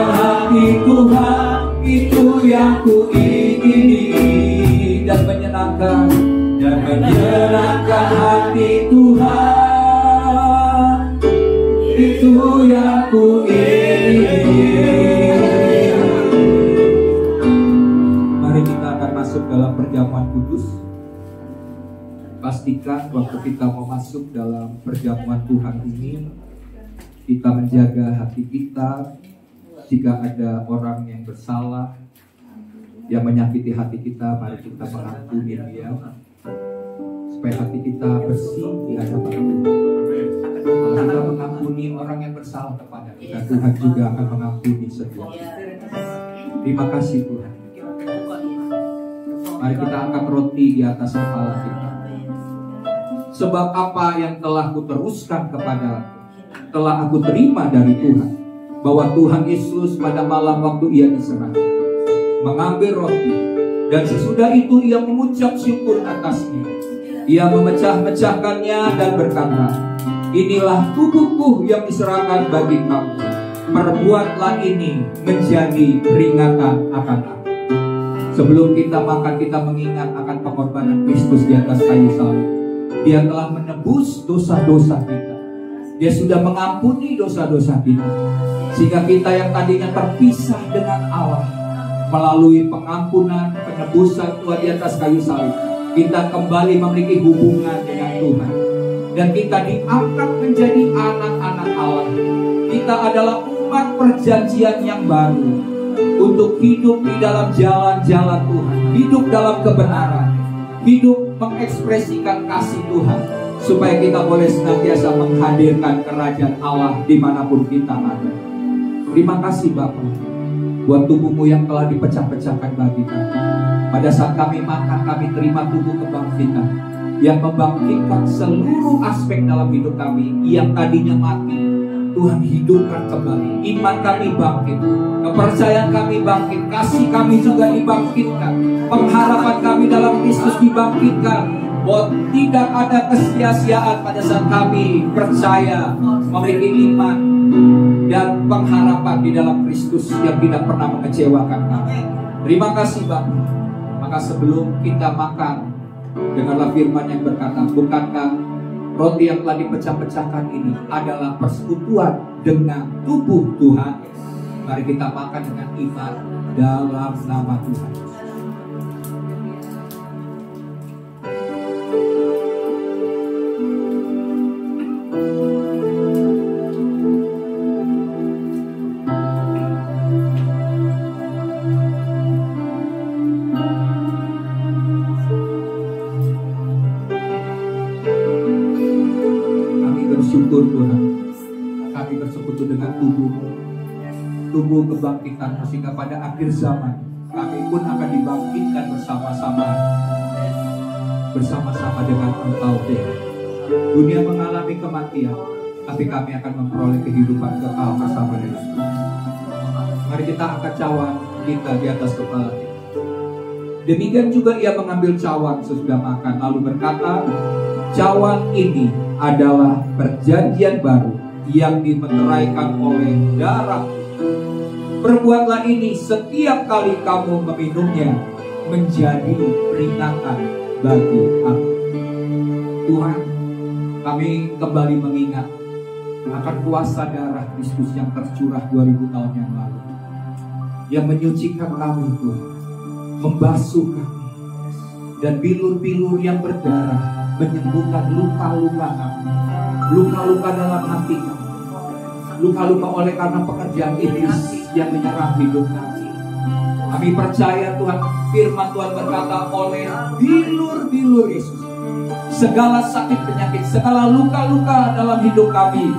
hati Tuhan. Itu yang ku ingini, dan menyenangkan hati Tuhan. Itu yang ku ingini. Mari kita akan masuk dalam perjamuan kudus. Pastikan waktu kita mau masuk dalam perjamuan Tuhan ini, kita menjaga hati kita. Jika ada orang yang bersalah, yang menyakiti hati kita, mari kita mengampuni dia, supaya hati kita bersih di hadapan Tuhan. Kalau kita mengampuni orang yang bersalah kepada kita, Tuhan juga akan mengampuni setiap kita. Terima kasih Tuhan. Mari kita angkat roti di atas kepala kita. Sebab apa yang telah kuteruskan kepada, telah aku terima dari Tuhan, bahwa Tuhan Yesus pada malam waktu ia diserahkan, mengambil roti, dan sesudah itu ia mengucap syukur atasnya. Ia memecah-mecahkannya dan berkata, inilah tubuhku yang diserahkan bagi kamu. Perbuatlah ini menjadi peringatan akan aku. Sebelum kita makan, kita mengingat akan pengorbanan Kristus di atas kayu salib. Dia telah menebus dosa-dosa kita. Dia sudah mengampuni dosa-dosa kita, sehingga kita yang tadinya terpisah dengan Allah, melalui pengampunan, penebusan Tuhan di atas kayu salib, kita kembali memiliki hubungan dengan Tuhan, dan kita diangkat menjadi anak-anak Allah. Kita adalah umat perjanjian yang baru, untuk hidup di dalam jalan-jalan Tuhan, hidup dalam kebenaran, hidup mengekspresikan kasih Tuhan, supaya kita boleh senantiasa menghadirkan kerajaan Allah dimanapun kita ada. Terima kasih Bapa, buat tubuhmu yang telah dipecah-pecahkan bagi kami. Pada saat kami makan, kami terima tubuh kebangkitan, yang membangkitkan seluruh aspek dalam hidup kami yang tadinya mati. Tuhan hidupkan kembali. Iman kami bangkit, kepercayaan kami bangkit, kasih kami juga dibangkitkan, pengharapan kami dalam Kristus dibangkitkan. Bahwa tidak ada kesia-siaan pada saat kami percaya, memiliki iman dan pengharapan di dalam Kristus yang tidak pernah mengecewakan kami. Terima kasih Bapak. Maka sebelum kita makan, dengarlah firman yang berkata, bukankah roti yang telah dipecah-pecahkan ini adalah persekutuan dengan tubuh Tuhan? Mari kita makan dengan iman dalam nama Tuhan. Syukur Tuhan, kami bersekutu dengan tubuh kebangkitan, sehingga pada akhir zaman kami pun akan dibangkitkan bersama-sama dengan Engkau Tuhan. Dunia mengalami kematian, tapi kami akan memperoleh kehidupan kekal bersama dengan Tuhan. Mari kita angkat cawan kita di atas kepala kita. Demikian juga ia mengambil cawan sesudah makan, lalu berkata, cawan ini adalah perjanjian baru yang dimeteraikan oleh darah. Perbuatlah ini setiap kali kamu meminumnya, menjadi peringatan bagi aku. Tuhan, kami kembali mengingat akan kuasa darah Kristus yang tercurah 2000 tahun yang lalu, yang menyucikan kami, Tuhan, membasuh kami, dan bilur-bilur yang berdarah menyembuhkan luka-luka kami, luka-luka dalam hati kami, luka-luka oleh karena pekerjaan iblis yang menyerang hidup kami. Kami percaya Tuhan, firman Tuhan berkata, oleh bilur-bilur Yesus segala sakit penyakit, segala luka-luka dalam hidup kami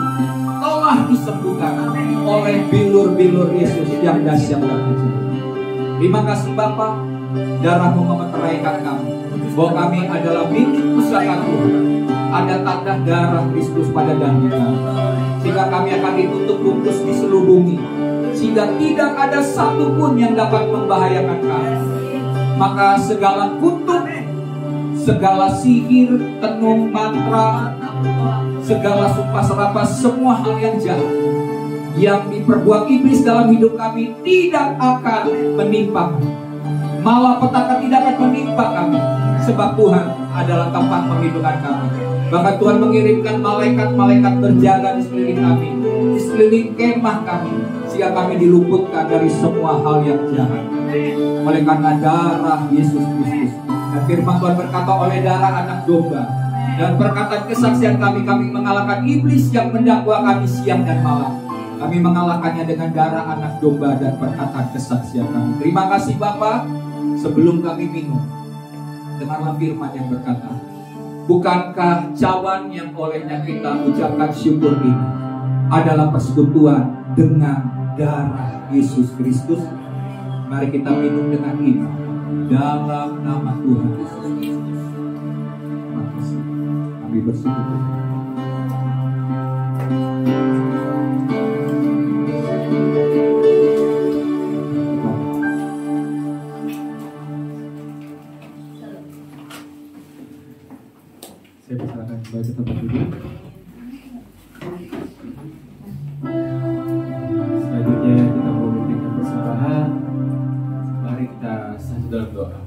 telah disembuhkan oleh bilur-bilur Yesus yang dahsyat dan ajaib. Terima kasih Bapa, darah-Mu memeteraikan kami, bahwa kami adalah milik pusaka Tuhan. Ada tanda darah Kristus pada dahi kami, sehingga kami akan ditutup bungkus di seluruh bumi, sehingga tidak ada satupun yang dapat membahayakan kami. Maka segala kutuk, segala sihir, tenung, mantra, segala sumpah serapah, semua hal yang jahat yang diperbuat iblis dalam hidup kami tidak akan menimpa kami. Malapetaka tidak akan menimpa kami, sebab Tuhan adalah tempat perlindungan kami. Bahkan Tuhan mengirimkan malaikat-malaikat berjaga di sekeliling kami, di sekeliling kemah kami, sehingga kami diluputkan dari semua hal yang jahat oleh karena darah Yesus Kristus. Dan firman Tuhan berkata, oleh darah anak domba dan perkataan kesaksian kami, kami mengalahkan iblis yang mendakwa kami siang dan malam. Kami mengalahkannya dengan darah anak domba dan perkataan kesaksian kami. Terima kasih Bapa. Sebelum kami minum, dengarlah firman yang berkata, bukankah cawan yang olehnya kita ucapkan syukur ini adalah persekutuan dengan darah Yesus Kristus? Mari kita minum dengan iman dalam nama Tuhan Yesus. Terima kasih. Kami bersyukur. Saya persilakan kembali ke tempat duduk. Selanjutnya kita mau memberikan persembahan. Mari kita satu dalam doa.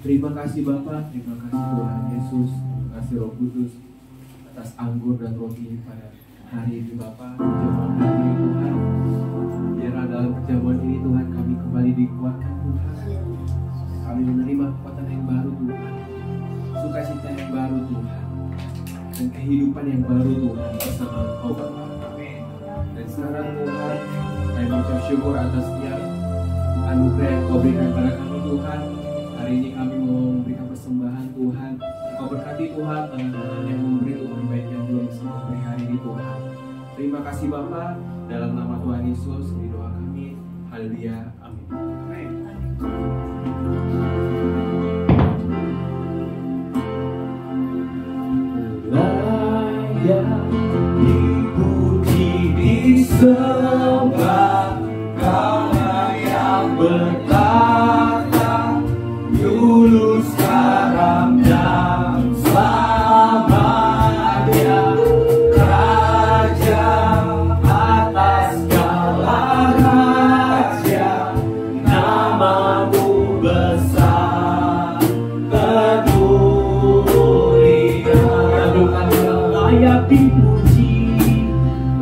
Terima kasih Bapa, terima kasih Tuhan Yesus, terima kasih Roh Kudus atas anggur dan roti pada hari ini Bapa. Perjamuan hari ini Tuhan, biarlah dalam perjamuan ini Tuhan kami kembali dikuatkan Tuhan. Kami menerima kekuatan yang baru Tuhan, sukacita yang baru Tuhan, dan kehidupan yang baru Tuhan bersama Engkau Bapa. Dan sekarang Tuhan, kami mengucap syukur atas setiap anugerah yang Kau berikan kepada kami Tuhan. Hari ini kami mau memberikan persembahan Tuhan. Kau berkati Tuhan, tangan-tangan yang memberi Tuhan, baik yang belum bisa memberi hari ini Tuhan. Terima kasih Bapa, dalam nama Tuhan Yesus di doa kami. Haleluya, amin. Layak dipuji, disembah, Kaulah yang bertata dulu, sekarang dan selamanya. Raja atas segala raja, namamu besar kemuliaan. Layak dipuji,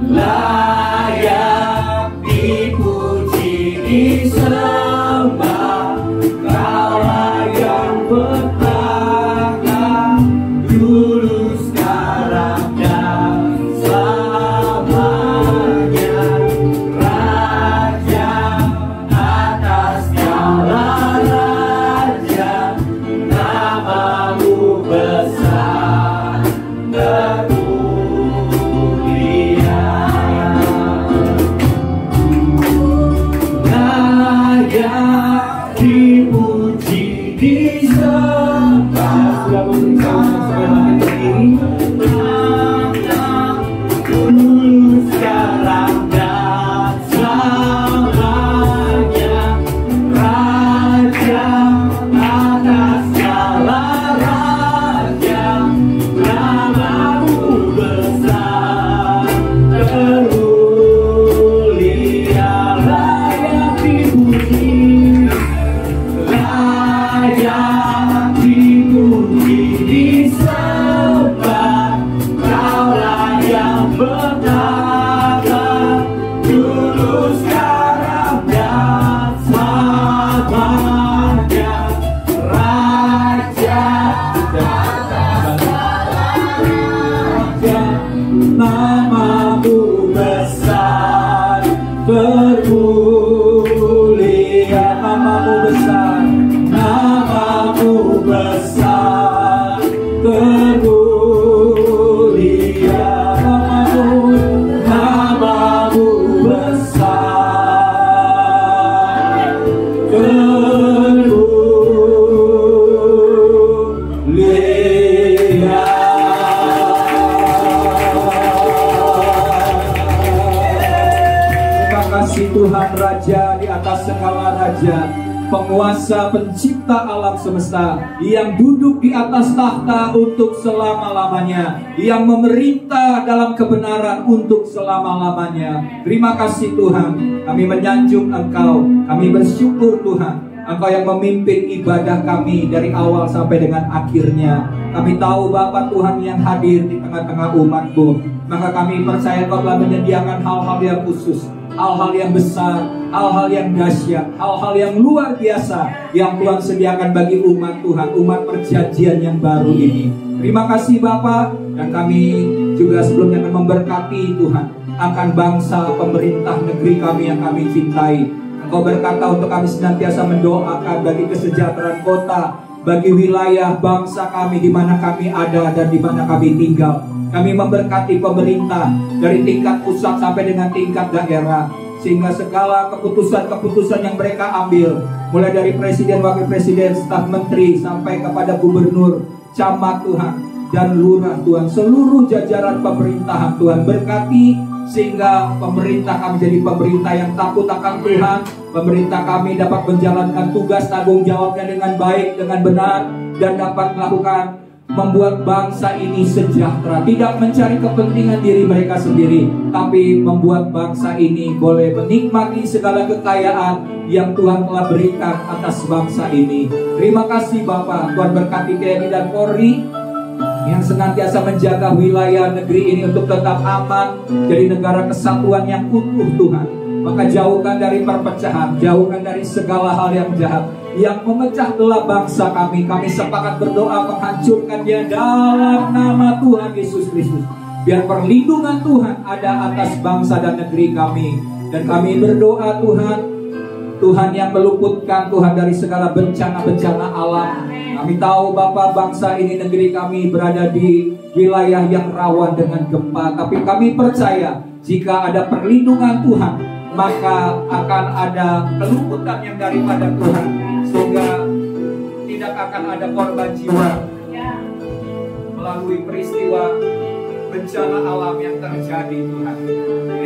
layak dipuji, disembah, Kaulah yang bertata dulu, sekarang dan selamanya. Raja atas segala raja, namamu besar kemuliaan. Namamu besar, termulia. Namamu besar, namamu besar, termulia. Namamu besar, termulia. Terima kasih Tuhan Raja di atas segala raja, penguasa pencipta alam semesta, yang duduk di atas tahta untuk selama-lamanya, yang memerintah dalam kebenaran untuk selama-lamanya. Terima kasih Tuhan, kami menyanjung Engkau, kami bersyukur Tuhan, Engkau yang memimpin ibadah kami dari awal sampai dengan akhirnya. Kami tahu Bapa Tuhan yang hadir di tengah-tengah umat-Mu, maka kami percaya Kau telah menyediakan hal-hal yang khusus, hal-hal yang besar, hal-hal yang dahsyat, hal-hal yang luar biasa yang Tuhan sediakan bagi umat Tuhan, umat perjanjian yang baru ini. Terima kasih Bapa, dan kami juga sebelumnya akan memberkati Tuhan akan bangsa, pemerintah negeri kami yang kami cintai. Engkau berkata untuk kami senantiasa mendoakan bagi kesejahteraan kota, bagi wilayah bangsa kami di mana kami ada dan di mana kami tinggal. Kami memberkati pemerintah dari tingkat pusat sampai dengan tingkat daerah, sehingga segala keputusan-keputusan yang mereka ambil, mulai dari presiden, wakil presiden, staf menteri, sampai kepada gubernur, camat Tuhan, dan lurah Tuhan, seluruh jajaran pemerintahan Tuhan berkati, sehingga pemerintah kami jadi pemerintah yang takut akan Tuhan. Pemerintah kami dapat menjalankan tugas tanggung jawabnya dengan baik, dengan benar, dan dapat melakukan membuat bangsa ini sejahtera, tidak mencari kepentingan diri mereka sendiri, tapi membuat bangsa ini boleh menikmati segala kekayaan yang Tuhan telah berikan atas bangsa ini. Terima kasih Bapa. Tuhan berkati TNI dan Polri yang senantiasa menjaga wilayah negeri ini untuk tetap aman, jadi negara kesatuan yang utuh Tuhan. Maka jauhkan dari perpecahan, jauhkan dari segala hal yang jahat yang memecah belah bangsa kami. Kami sepakat berdoa menghancurkannya dalam nama Tuhan Yesus Kristus. Biar perlindungan Tuhan ada atas bangsa dan negeri kami. Dan kami berdoa Tuhan, Tuhan yang meluputkan Tuhan dari segala bencana-bencana alam. Kami tahu Bapa, bangsa ini, negeri kami berada di wilayah yang rawan dengan gempa. Tapi kami percaya jika ada perlindungan Tuhan, maka akan ada keluputan yang daripada Tuhan, sehingga tidak akan ada korban jiwa melalui peristiwa bencana alam yang terjadi Tuhan.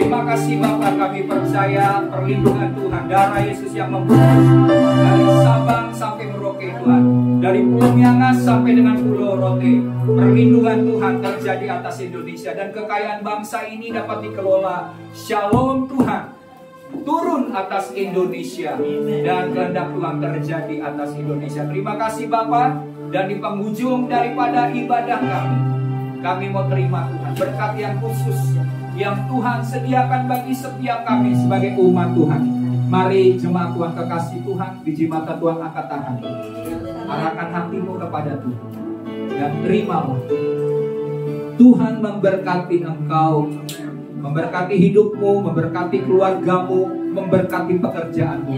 Terima kasih Bapa, kami percaya perlindungan Tuhan, darah Yesus yang membungkus dari Sabang sampai Merauke Tuhan, dari Pulau Miangas sampai dengan Pulau Rote. Perlindungan Tuhan terjadi atas Indonesia, dan kekayaan bangsa ini dapat dikelola. Shalom Tuhan turun atas Indonesia, dan kehendak Tuhan terjadi atas Indonesia. Terima kasih Bapa, dan di penghujung daripada ibadah kami mau terima Tuhan berkat yang khusus yang Tuhan sediakan bagi setiap kami sebagai umat Tuhan. Mari jemaat Tuhan kekasih Tuhan, biji mata Tuhan angkat tangan, arahkan hatimu kepada Tuhan dan terimalah. Tuhan memberkati engkau, memberkati hidupmu, memberkati keluargamu, memberkati pekerjaanmu,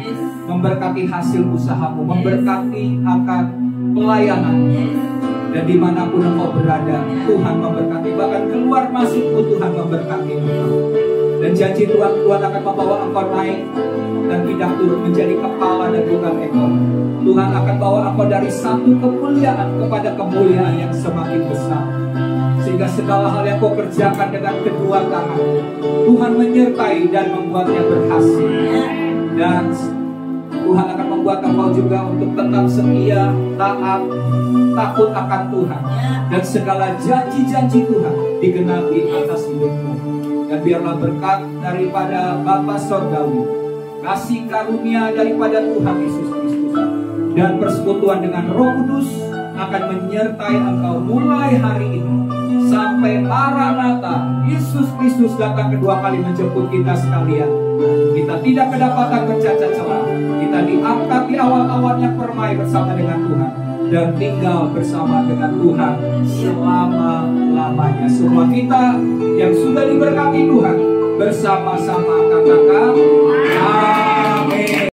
memberkati hasil usahamu, memberkati akan pelayananmu. Dan dimanapun engkau berada, Tuhan memberkati. Bahkan keluar masukmu, Tuhan memberkati engkau. Dan janji Tuhan, Tuhan akan membawa engkau naik dan tidak turun menjadi kepala dan bukan ekor. Tuhan akan bawa engkau dari satu kemuliaan kepada kemuliaan yang semakin besar, sehingga segala hal yang kau kerjakan dengan kedua tangan, Tuhan menyertai dan membuatnya berhasil. Dan Tuhan akan membuat engkau juga untuk tetap setia, taat, takut akan Tuhan, dan segala janji-janji Tuhan digenapi atas hidupmu. Dan biarlah berkat daripada Bapa Sorgawi, kasih karunia daripada Tuhan Yesus Kristus, dan persekutuan dengan Roh Kudus akan menyertai engkau mulai hari ini sampai Maranatha, Yesus Kristus datang kedua kali menjemput kita sekalian. Kita tidak kedapatan bercacat celah, kita diangkat di awal-awalnya permai bersama dengan Tuhan. dan tinggal bersama dengan Tuhan selama-lamanya. Semua kita yang sudah diberkati Tuhan bersama-sama katakan amin.